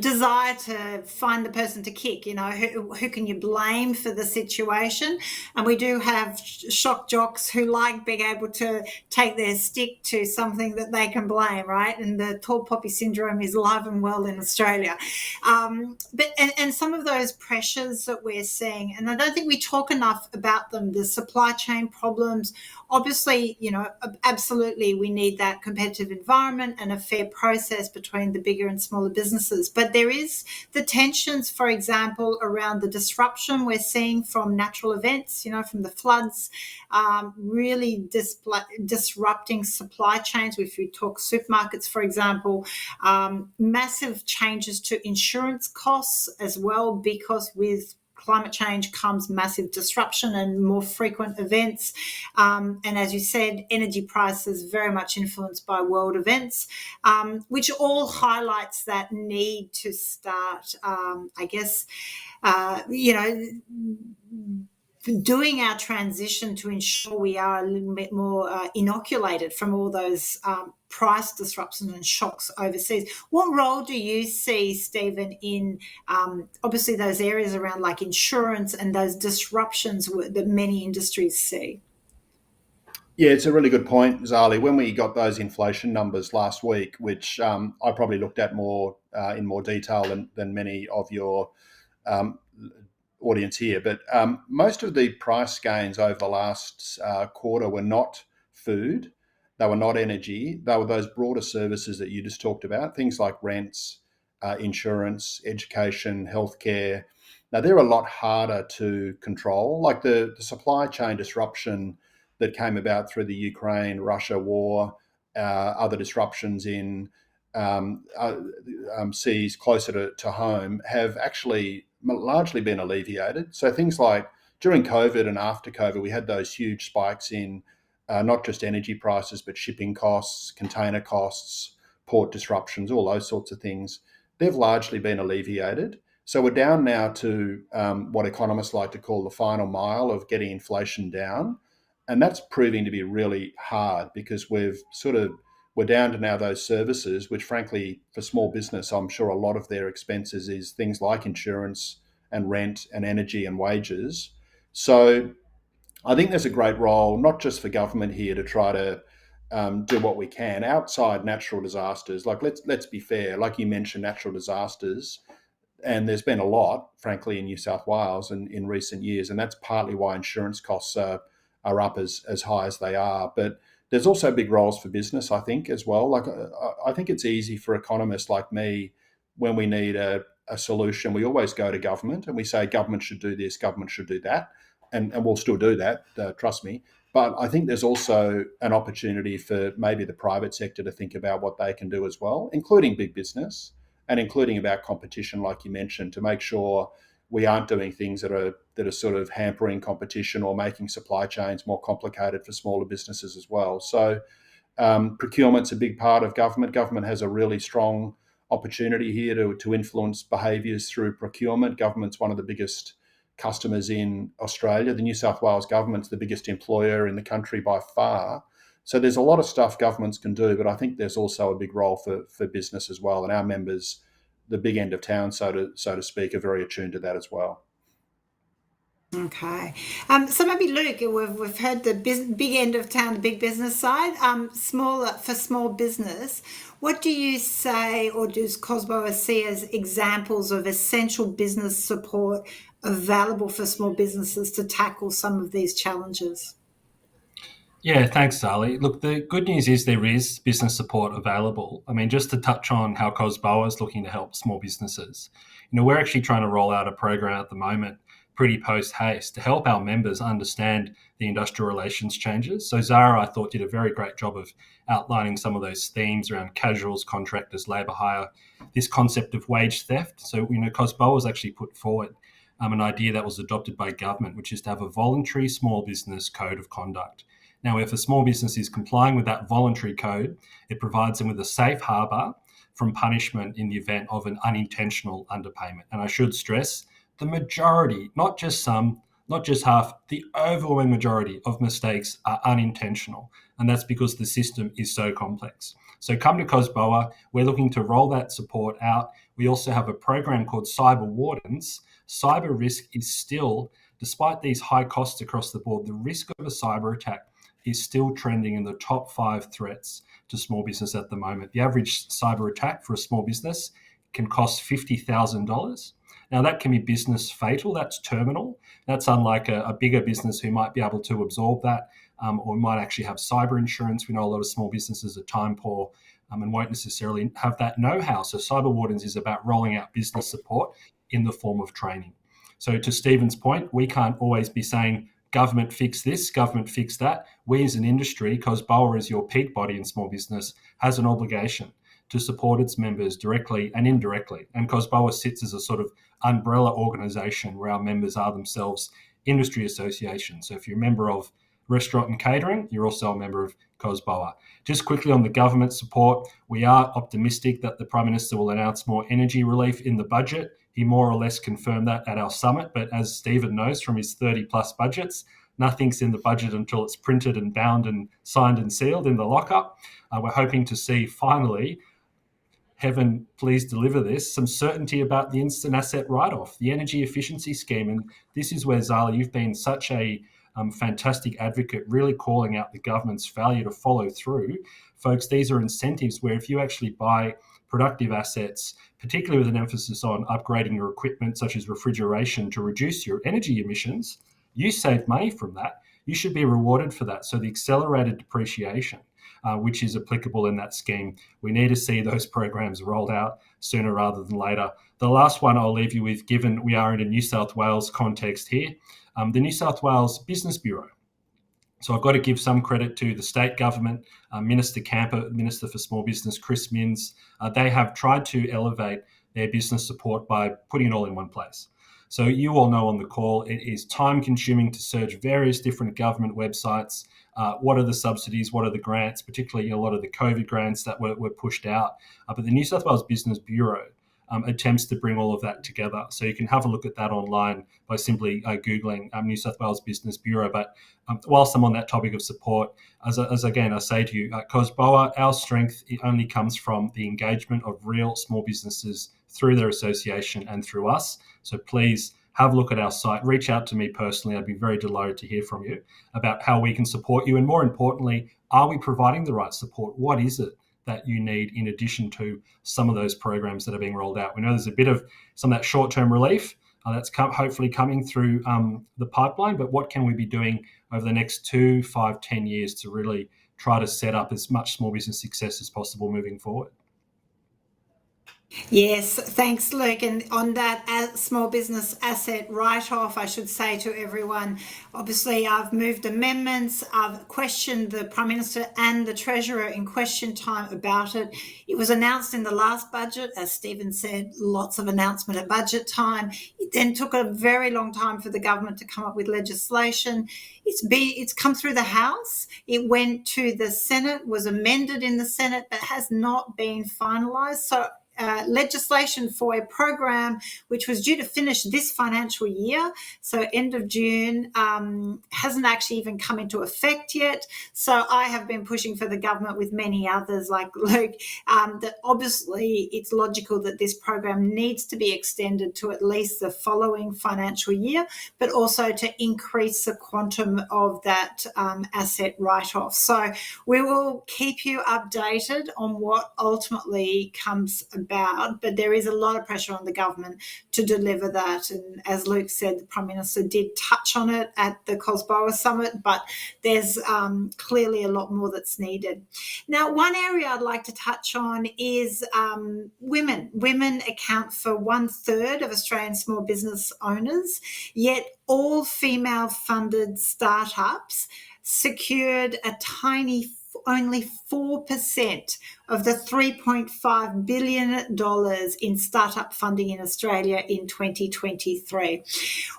[SPEAKER 1] desire to find the person to kick. Who can you blame for the situation? And we do have shock jocks who like being able to take their stick to something that they can blame, right? And the tall poppy syndrome is alive and well in Australia. But some of those pressures that we're seeing, and I don't think we talk enough about them, the supply chain problems. Obviously, absolutely we need that competitive environment and a fair process between the bigger and smaller businesses. But there is the tensions, for example, around the disruption we're seeing from natural events, from the floods, really disrupting supply chains. If we talk supermarkets, for example, massive changes to insurance costs as well, because with climate change comes massive disruption and more frequent events. And as you said, energy prices very much influenced by world events, which all highlights that need to start, doing our transition to ensure we are a little bit more inoculated from all those price disruptions and shocks overseas. What role do you see, Stephen, in obviously those areas around like insurance and those disruptions that many industries see?
[SPEAKER 3] Yeah, it's a really good point, Zali. When we got those inflation numbers last week, which I probably looked at more in more detail than many of your audience here, but most of the price gains over the last quarter were not food, they were not energy, they were those broader services that you just talked about, things like rents, insurance, education, healthcare. Now, they're a lot harder to control, like the supply chain disruption that came about through the Ukraine-Russia war, other disruptions in seas closer to home have actually largely been alleviated. So things like during COVID and after COVID, we had those huge spikes in not just energy prices, but shipping costs, container costs, port disruptions, all those sorts of things. They've largely been alleviated. So we're down now to what economists like to call the final mile of getting inflation down. And that's proving to be really hard because we're down to now those services, which frankly, for small business, I'm sure a lot of their expenses is things like insurance and rent and energy and wages. So I think there's a great role, not just for government here to try to do what we can outside natural disasters. Like let's be fair, like you mentioned, natural disasters, and there's been a lot, frankly, in New South Wales in recent years, and that's partly why insurance costs are up as high as they are. But there's also big roles for business, I think, as well. Like I think it's easy for economists like me, when we need a solution, we always go to government and we say government should do this, government should do that, and we'll still do that, trust me. But I think there's also an opportunity for maybe the private sector to think about what they can do as well, including big business and including about competition, like you mentioned, to make sure we aren't doing things that are sort of hampering competition or making supply chains more complicated for smaller businesses as well. So procurement's a big part of government. Government has a really strong opportunity here to influence behaviours through procurement. Government's one of the biggest customers in Australia. The New South Wales government's the biggest employer in the country by far. So there's a lot of stuff governments can do, but I think there's also a big role for business as well. And our members, the big end of town, so to speak, are very attuned to that as well.
[SPEAKER 1] Okay. So maybe Luke, we've heard the big end of town, the big business side. Small business. What do you say, or does COSBOA see as examples of essential business support available for small businesses to tackle some of these challenges?
[SPEAKER 2] Yeah, thanks, Zali. Look, the good news is there is business support available. I mean, just to touch on how COSBOA is looking to help small businesses, we're actually trying to roll out a program at the moment, pretty post haste, to help our members understand the industrial relations changes. So Zara, I thought, did a very great job of outlining some of those themes around casuals, contractors, labour hire, this concept of wage theft. So, COSBOA has actually put forward an idea that was adopted by government, which is to have a voluntary small business code of conduct. Now, if a small business is complying with that voluntary code, it provides them with a safe harbour from punishment in the event of an unintentional underpayment. And I should stress, the majority, not just some, not just half, the overwhelming majority of mistakes are unintentional. And that's because the system is so complex. So come to COSBOA. We're looking to roll that support out. We also have a program called Cyber Wardens. Cyber risk is still, despite these high costs across the board, the risk of a cyber attack is still trending in the top 5 threats to small business at the moment. The average cyber attack for a small business can cost $50,000. Now, that can be business fatal, that's terminal. That's unlike a bigger business who might be able to absorb that, or might actually have cyber insurance. We know a lot of small businesses are time poor and won't necessarily have that know-how. So Cyber Wardens is about rolling out business support in the form of training. So to Stephen's point, we can't always be saying, government fix this, government fix that. We as an industry, COSBOA as your peak body in small business, has an obligation to support its members directly and indirectly. And COSBOA sits as a sort of umbrella organisation where our members are themselves industry associations. So if you're a member of Restaurant and Catering, you're also a member of COSBOA. Just quickly on the government support, we are optimistic that the Prime Minister will announce more energy relief in the budget. He more or less confirmed that at our summit, but as Stephen knows from his 30 plus budgets, nothing's in the budget until it's printed and bound and signed and sealed in the lockup. We're hoping to see finally, heaven please deliver this, some certainty about the instant asset write-off, the energy efficiency scheme. And this is where, Zali, you've been such a fantastic advocate, really calling out the government's failure to follow through. Folks, these are incentives where if you actually buy productive assets, particularly with an emphasis on upgrading your equipment, such as refrigeration, to reduce your energy emissions, you save money from that. You should be rewarded for that. So the accelerated depreciation, which is applicable in that scheme, we need to see those programs rolled out sooner rather than later. The last one I'll leave you with, given we are in a New South Wales context here, the New South Wales Business Bureau. So I've got to give some credit to the state government, Minister Camper, Minister for Small Business, Chris Minns. They have tried to elevate their business support by putting it all in one place. So you all know on the call, it is time consuming to search various different government websites. What are the subsidies? What are the grants? Particularly a lot of the COVID grants that were pushed out. But the New South Wales Business Bureau attempts to bring all of that together. So you can have a look at that online by simply Googling New South Wales Business Bureau. But whilst I'm on that topic of support, as again, I say to you, COSBOA, our strength, it only comes from the engagement of real small businesses through their association and through us. So please have a look at our site. Reach out to me personally. I'd be very delighted to hear from you about how we can support you. And more importantly, are we providing the right support? What is it that you need in addition to some of those programs that are being rolled out? We know there's a bit of some of that short-term relief that's hopefully coming through the pipeline, but what can we be doing over the next 2, 5, 10 years to really try to set up as much small business success as possible moving forward?
[SPEAKER 1] Yes, thanks, Luke. And on that small business asset write-off, I should say to everyone, obviously I've moved amendments, I've questioned the Prime Minister and the Treasurer in question time about it. It was announced in the last budget, as Stephen said, lots of announcement at budget time. It then took a very long time for the government to come up with legislation. It's come through the House, it went to the Senate, was amended in the Senate, but has not been finalised. So legislation for a program which was due to finish this financial year, so end of June, hasn't actually even come into effect yet. So I have been pushing for the government with many others like Luke, that obviously it's logical that this program needs to be extended to at least the following financial year, but also to increase the quantum of that asset write-off. So we will keep you updated on what ultimately comes about, but there is a lot of pressure on the government to deliver that. And as Luke said, the Prime Minister did touch on it at the COSBOA summit, but there's clearly a lot more that's needed. Now, one area I'd like to touch on is women. Women account for 1/3 of Australian small business owners, yet all female-funded startups secured a tiny only 4% of the $3.5 billion in startup funding in Australia in 2023.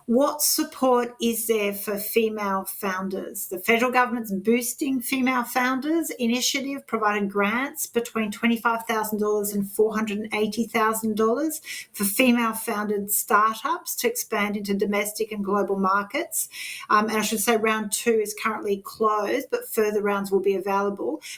[SPEAKER 1] What support is there for female founders? The federal government's Boosting Female Founders initiative provided grants between $25,000 and $480,000 for female-founded startups to expand into domestic and global markets. And I should say round 2 is currently closed, but further rounds will be available.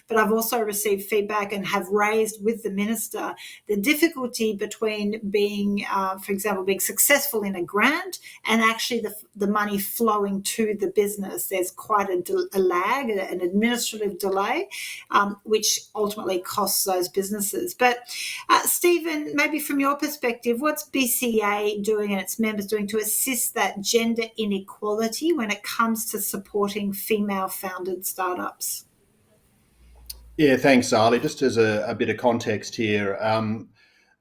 [SPEAKER 1] But I've also received feedback and have raised with the Minister the difficulty between being, for example, being successful in a grant and actually the money flowing to the business. There's quite a lag, an administrative delay, which ultimately costs those businesses. But Stephen, maybe from your perspective, what's BCA doing and its members doing to assist that gender inequality when it comes to supporting female-founded startups?
[SPEAKER 3] Yeah, thanks, Zali. Just as a bit of context here,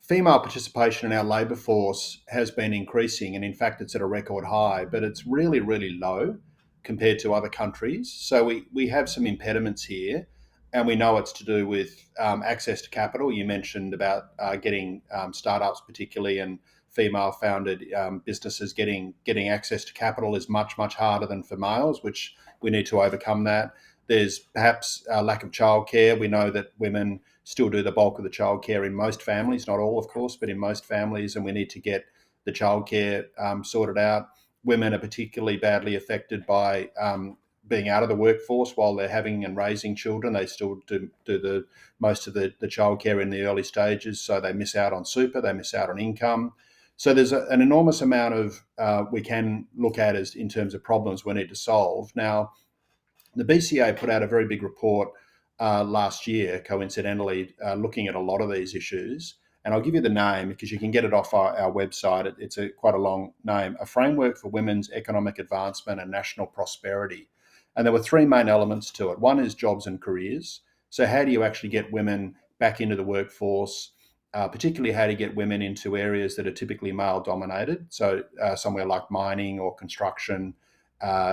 [SPEAKER 3] female participation in our labour force has been increasing, and in fact, it's at a record high, but it's really, really low compared to other countries. So we have some impediments here, and we know it's to do with access to capital. You mentioned about getting startups, particularly, and female-founded businesses getting access to capital is much, much harder than for males, which we need to overcome that. There's perhaps a lack of childcare. We know that women still do the bulk of the childcare in most families, not all, of course, but in most families, and we need to get the childcare sorted out. Women are particularly badly affected by being out of the workforce while they're having and raising children. They still do the most of the childcare in the early stages, so they miss out on super, they miss out on income. So there's an enormous amount of we can look at as in terms of problems we need to solve. Now, the BCA put out a very big report last year, coincidentally, looking at a lot of these issues. And I'll give you the name because you can get it off our website. It's quite a long name, A Framework for Women's Economic Advancement and National Prosperity. And there were 3 main elements to it. One is jobs and careers. So how do you actually get women back into the workforce, particularly how to get women into areas that are typically male-dominated, so somewhere like mining or construction,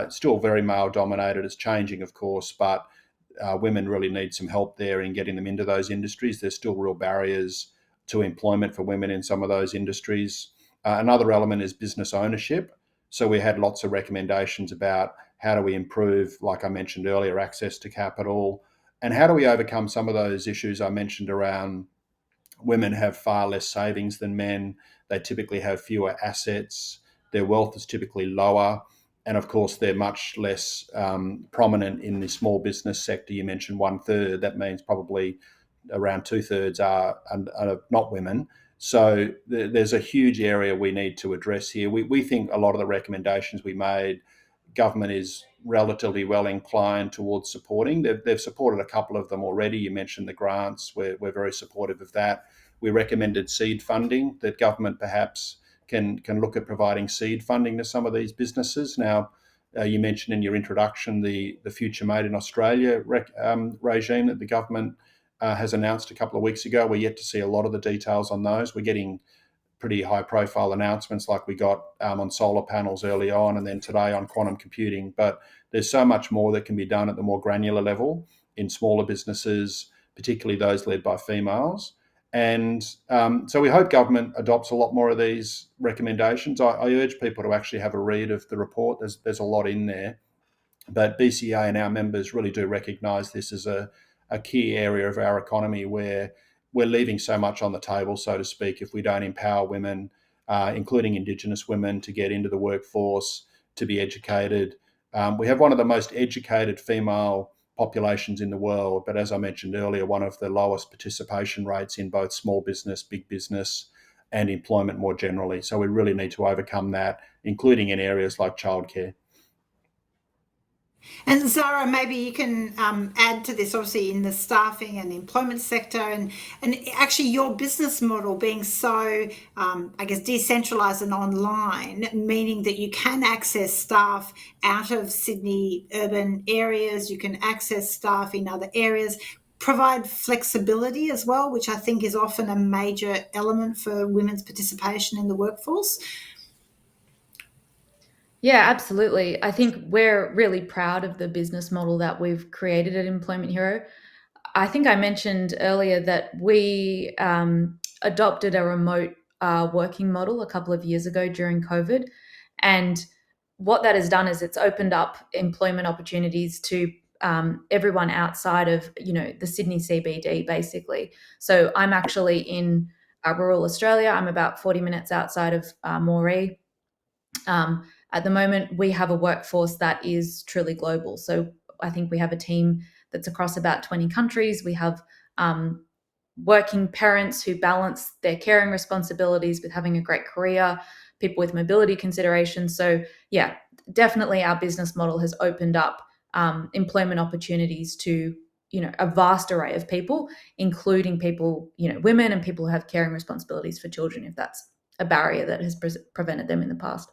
[SPEAKER 3] still very male-dominated. It's changing, of course, but women really need some help there in getting them into those industries. There's still real barriers to employment for women in some of those industries. Another element is business ownership. So we had lots of recommendations about how do we improve, like I mentioned earlier, access to capital, and how do we overcome some of those issues I mentioned around women have far less savings than men. They typically have fewer assets. Their wealth is typically lower. And of course, they're much less prominent in the small business sector. You mentioned 1/3. That means probably around 2/3 are not women. So there's a huge area we need to address here. We think a lot of the recommendations we made, government is relatively well inclined towards supporting. They've supported a couple of them already. You mentioned the grants. We're very supportive of that. We recommended seed funding, that government perhaps can look at providing seed funding to some of these businesses. Now, you mentioned in your introduction the Future Made in Australia regime that the government has announced a couple of weeks ago. We're yet to see a lot of the details on those. We're getting pretty high-profile announcements like we got on solar panels early on, and then today on quantum computing. But there's so much more that can be done at the more granular level in smaller businesses, particularly those led by females. And so we hope government adopts a lot more of these recommendations. I urge people to actually have a read of the report. There's a lot in there. But BCA and our members really do recognise this as a key area of our economy where we're leaving so much on the table, so to speak, if we don't empower women, including Indigenous women, to get into the workforce, to be educated. We have one of the most educated female populations in the world, but as I mentioned earlier, one of the lowest participation rates in both small business, big business, and employment more generally. So we really need to overcome that, including in areas like childcare.
[SPEAKER 1] And Zara, maybe you can add to this, obviously in the staffing and employment sector, and actually your business model being so, I guess, decentralised and online, meaning that you can access staff out of Sydney urban areas, you can access staff in other areas, provide flexibility as well, which I think is often a major element for women's participation in the workforce.
[SPEAKER 4] Yeah, absolutely. I think we're really proud of the business model that we've created at Employment Hero. I think I mentioned earlier that we adopted a remote working model a couple of years ago during COVID. And what that has done is it's opened up employment opportunities to everyone outside of, the Sydney CBD, basically. So I'm actually in rural Australia. I'm about 40 minutes outside of Moree. At the moment, we have a workforce that is truly global. So I think we have a team that's across about 20 countries. We have working parents who balance their caring responsibilities with having a great career, people with mobility considerations. So yeah, definitely our business model has opened up employment opportunities to a vast array of people, including people, women and people who have caring responsibilities for children, if that's a barrier that has prevented them in the past.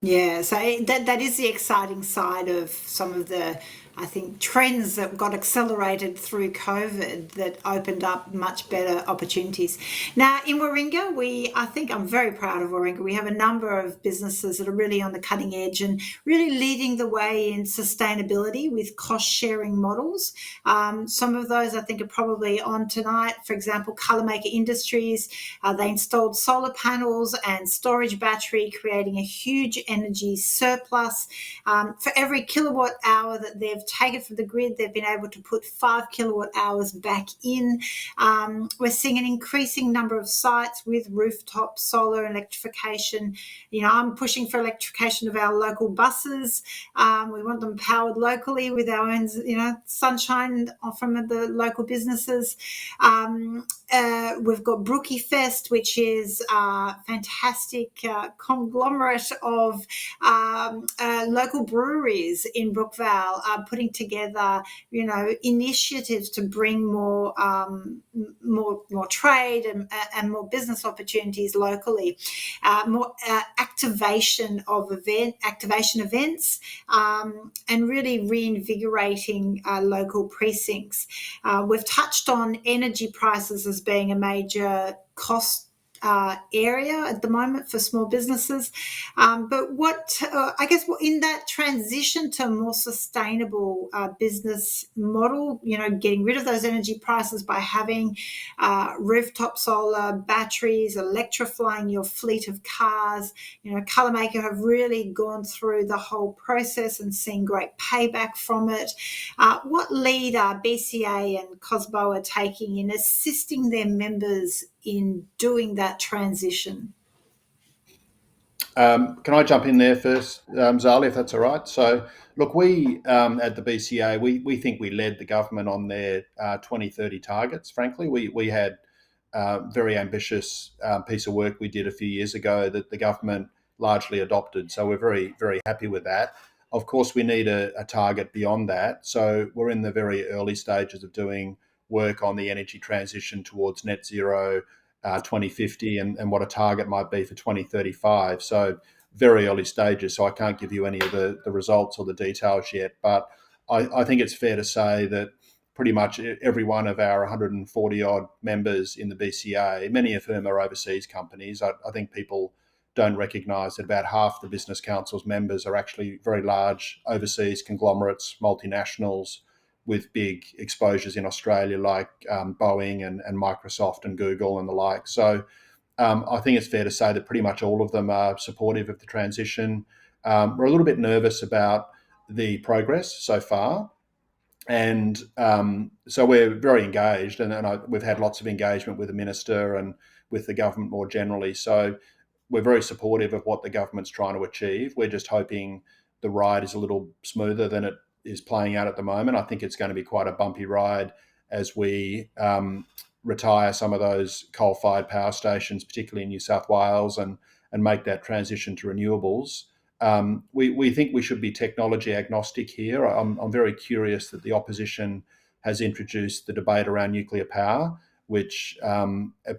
[SPEAKER 1] Yeah, so that is the exciting side of some of the, I think, trends that got accelerated through COVID that opened up much better opportunities. Now, in Warringah, I think I'm very proud of Warringah. We have a number of businesses that are really on the cutting edge and really leading the way in sustainability with cost-sharing models. Some of those I think are probably on tonight. For example, Colourmaker Industries, they installed solar panels and storage battery, creating a huge energy surplus. For every kilowatt hour that they've taken from the grid, they've been able to put 5 kilowatt hours back in. We're seeing an increasing number of sites with rooftop solar electrification. I'm pushing for electrification of our local buses. We want them powered locally with our own, sunshine from the local businesses. We've got Brookie Fest, which is a fantastic conglomerate of local breweries in Brookvale, putting together, initiatives to bring more trade and more business opportunities locally, more activation events, and really reinvigorating local precincts. We've touched on energy prices as being a major cost area at the moment for small businesses. But I guess in that transition to a more sustainable business model, getting rid of those energy prices by having rooftop solar, batteries, electrifying your fleet of cars, Colourmaker have really gone through the whole process and seen great payback from it. What lead are BCA and COSBOA taking in assisting their members in doing that transition?
[SPEAKER 3] Can I jump in there first, Zali, if that's all right? So, look, we at the BCA, we think we led the government on their 2030 targets, frankly. We had a very ambitious piece of work we did a few years ago that the government largely adopted. So we're very, very happy with that. Of course, we need a target beyond that. So we're in the very early stages of doing work on the energy transition towards net zero 2050 and what a target might be for 2035. So very early stages. So I can't give you any of the results or the details yet. But I think it's fair to say that pretty much every one of our 140 odd members in the BCA, many of whom are overseas companies, I think people don't recognise that about half the Business Council's members are actually very large overseas conglomerates, multinationals with big exposures in Australia like Boeing and Microsoft and Google and the like. So I think it's fair to say that pretty much all of them are supportive of the transition. We're a little bit nervous about the progress so far. And so we're very engaged, and we've had lots of engagement with the minister and with the government more generally. So we're very supportive of what the government's trying to achieve. We're just hoping the ride is a little smoother than it is playing out at the moment. I think it's going to be quite a bumpy ride as we retire some of those coal-fired power stations, particularly in New South Wales, and make that transition to renewables. We think we should be technology agnostic here. I'm very curious that the opposition has introduced the debate around nuclear power, which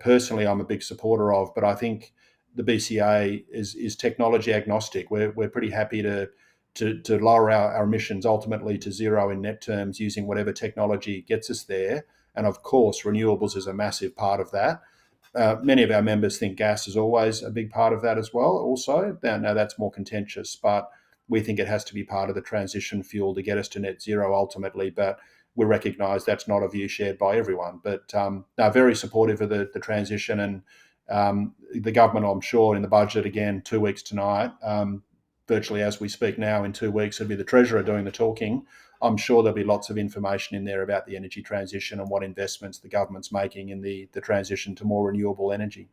[SPEAKER 3] personally I'm a big supporter of, but I think the BCA is technology agnostic. We're pretty happy to lower our emissions ultimately to zero in net terms using whatever technology gets us there. And of course, renewables is a massive part of that. Many of our members think gas is always a big part of that as well. Also, now that's more contentious, but we think it has to be part of the transition fuel to get us to net zero ultimately. But we recognise that's not a view shared by everyone. But very supportive of the transition, and the government, I'm sure, in the budget again 2 weeks tonight, virtually as we speak now, in 2 weeks it'll be the Treasurer doing the talking. I'm sure there'll be lots of information in there about the energy transition and what investments the government's making in the transition to more renewable energy.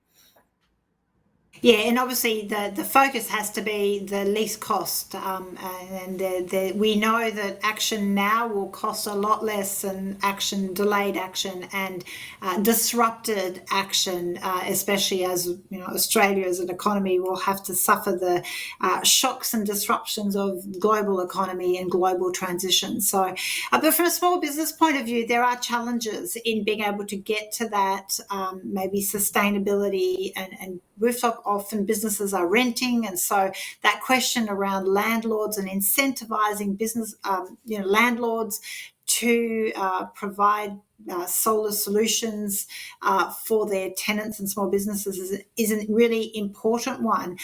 [SPEAKER 1] Yeah, and obviously the focus has to be the least cost, we know that action now will cost a lot less than delayed action, and disrupted action, especially as Australia as an economy will have to suffer the shocks and disruptions of global economy and global transition. So, but from a small business point of view, there are challenges in being able to get to that maybe sustainability and rooftop. Often businesses are renting, and so that question around landlords and incentivizing business, landlords to provide solar solutions for their tenants and small businesses is a really important one.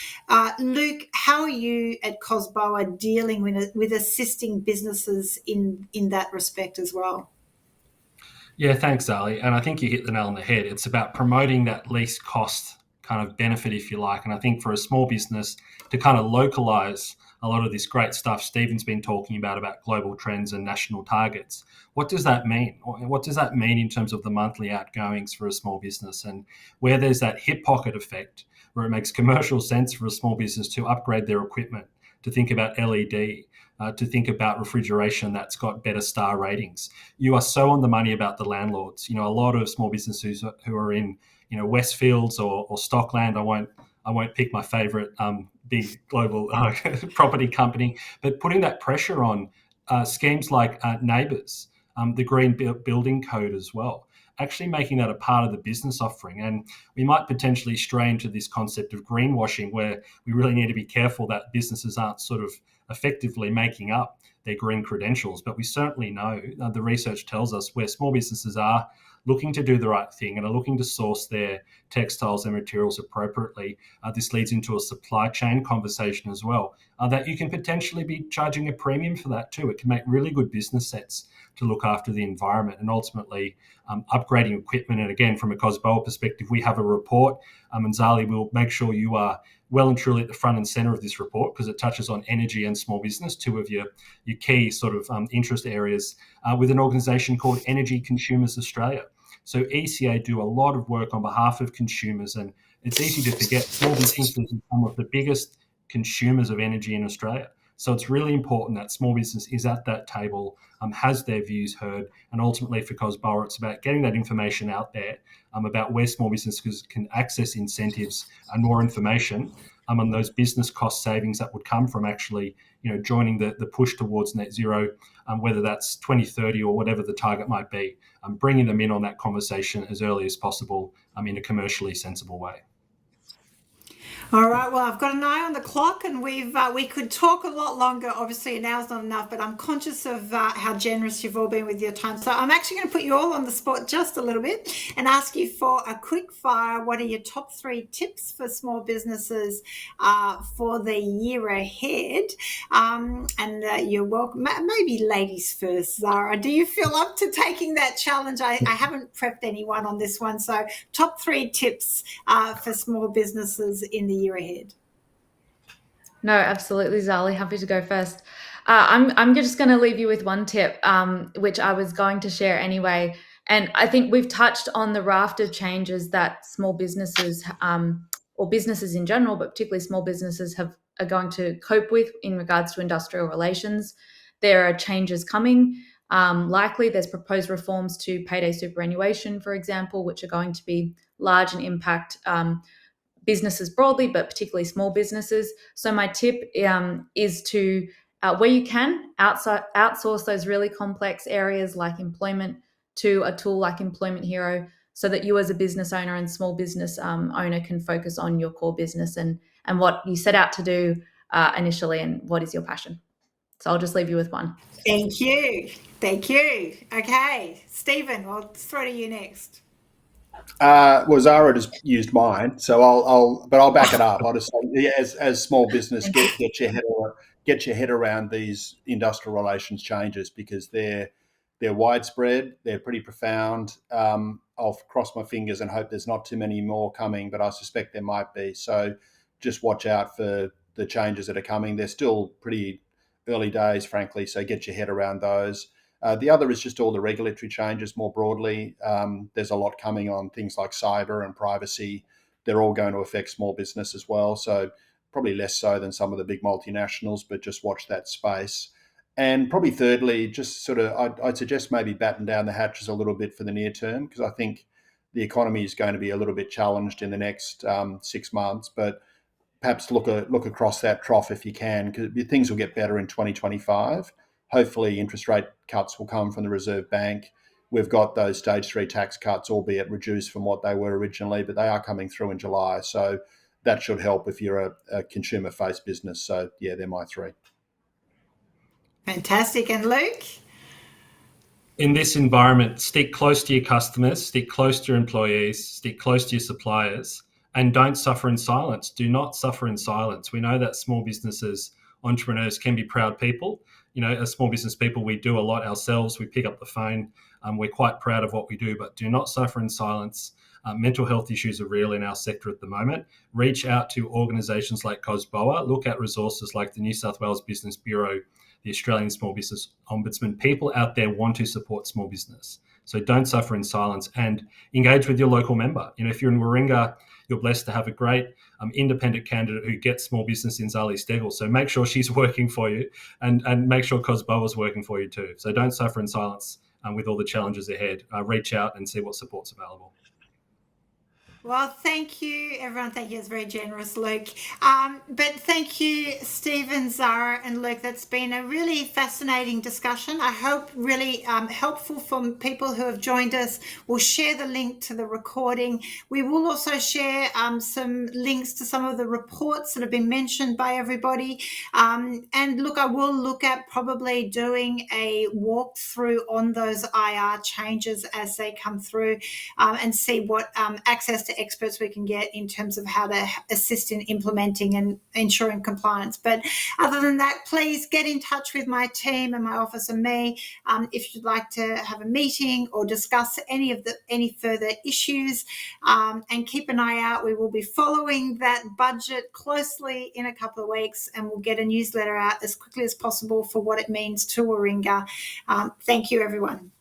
[SPEAKER 1] Luke, how are you at COSBOA dealing with assisting businesses in that respect as well?
[SPEAKER 2] Yeah, thanks, Zali. And I think you hit the nail on the head. It's about promoting that least cost kind of benefit, if you like. And I think for a small business to kind of localize a lot of this great stuff Stephen's been talking about global trends and national targets, what does that mean? What does that mean in terms of the monthly outgoings for a small business? And where there's that hip pocket effect, where it makes commercial sense for a small business to upgrade their equipment, to think about LED, to think about refrigeration that's got better star ratings. You are so on the money about the landlords. A lot of small businesses who are in Westfields or Stockland. I won't pick my favourite big global property company, but putting that pressure on schemes like Neighbours, the Green Building Code as well, actually making that a part of the business offering. And we might potentially stray into this concept of greenwashing, where we really need to be careful that businesses aren't sort of effectively making up their green credentials. But we certainly know, the research tells us, where small businesses are looking to do the right thing and are looking to source their textiles and materials appropriately, this leads into a supply chain conversation as well, that you can potentially be charging a premium for that too. It can make really good business sense to look after the environment and ultimately upgrading equipment. And again, from a COSBOA perspective, we have a report, and Zali will make sure you are well and truly at the front and centre of this report, because it touches on energy and small business, two of your key sort of interest areas, with an organisation called Energy Consumers Australia. So ECA do a lot of work on behalf of consumers, and it's easy to forget small businesses are some of the biggest consumers of energy in Australia. So it's really important that small business is at that table, has their views heard, and ultimately for COSBOA, it's about getting that information out there about where small businesses can access incentives and more information on those business cost savings that would come from actually, joining the push towards net zero, whether that's 2030 or whatever the target might be, bringing them in on that conversation as early as possible, in a commercially sensible way.
[SPEAKER 1] All right, well, I've got an eye on the clock, and we could talk a lot longer. Obviously, an hour's not enough, but I'm conscious of how generous you've all been with your time. So I'm actually going to put you all on the spot just a little bit and ask you for a quick fire. What are your top 3 tips for small businesses for the year ahead? You're welcome. Maybe ladies first, Zara. Do you feel up to taking that challenge? I haven't prepped anyone on this one. So top 3 tips for small businesses in the year ahead.
[SPEAKER 4] No, absolutely, Zali. Happy to go first. I'm just going to leave you with one tip, which I was going to share anyway. And I think we've touched on the raft of changes that small businesses, or businesses in general, but particularly small businesses, are going to cope with in regards to industrial relations. There are changes coming. Likely, there's proposed reforms to payday superannuation, for example, which are going to be large and impact businesses broadly, but particularly small businesses. So my tip is to, where you can, outsource those really complex areas like employment to a tool like Employment Hero, so that you as a business owner and small business owner can focus on your core business and what you set out to do initially, and what is your passion. So I'll just leave you with one.
[SPEAKER 1] Thank you. Thank you. Okay, Stephen, I'll throw to you next.
[SPEAKER 3] Well, Zara just used mine, so I'll back it up. I'll just say, yeah, as small business, get your head around these industrial relations changes, because they're widespread, they're pretty profound. I'll cross my fingers and hope there's not too many more coming, but I suspect there might be. So just watch out for the changes that are coming. They're still pretty early days, frankly, so get your head around those. The other is just all the regulatory changes more broadly. There's a lot coming on things like cyber and privacy. They're all going to affect small business as well. So probably less so than some of the big multinationals, but just watch that space. And probably thirdly, just sort of, I'd suggest maybe batten down the hatches a little bit for the near term, because I think the economy is going to be a little bit challenged in the next 6 months. But perhaps look across that trough if you can, because things will get better in 2025. Hopefully, interest rate cuts will come from the Reserve Bank. We've got those stage 3 tax cuts, albeit reduced from what they were originally, but they are coming through in July. So that should help if you're a consumer-faced business. So yeah, they're my 3.
[SPEAKER 1] Fantastic. And Luke?
[SPEAKER 2] In this environment, stick close to your customers, stick close to your employees, stick close to your suppliers, and don't suffer in silence. Do not suffer in silence. We know that small businesses, entrepreneurs can be proud people. You know, as small business people, we do a lot ourselves. We pick up the phone. We're quite proud of what we do, but do not suffer in silence. Mental health issues are real in our sector at the moment. Reach out to organisations like COSBOA. Look at resources like the New South Wales Business Bureau, the Australian Small Business Ombudsman. People out there want to support small business. So don't suffer in silence, and engage with your local member. You know, if you're in Warringah, you're blessed to have a great independent candidate who gets small business in Zali Stegel. So make sure she's working for you, and make sure COSBOA is working for you too. So don't suffer in silence with all the challenges ahead. Reach out and see what support's available.
[SPEAKER 1] Well, thank you, everyone. Thank you. It's very generous, Luke. But thank you, Stephen, Zara, and Luke. That's been a really fascinating discussion. I hope really helpful for people who have joined us. We'll share the link to the recording. We will also share some links to some of the reports that have been mentioned by everybody. And look, I will look at probably doing a walkthrough on those IR changes as they come through, and see what access to experts we can get in terms of how to assist in implementing and ensuring compliance. But other than that, please get in touch with my team and my office and me if you'd like to have a meeting or discuss any further issues, and keep an eye out. We will be following that budget closely in a couple of weeks, and we'll get a newsletter out as quickly as possible for what it means to Warringah. Thank you, everyone.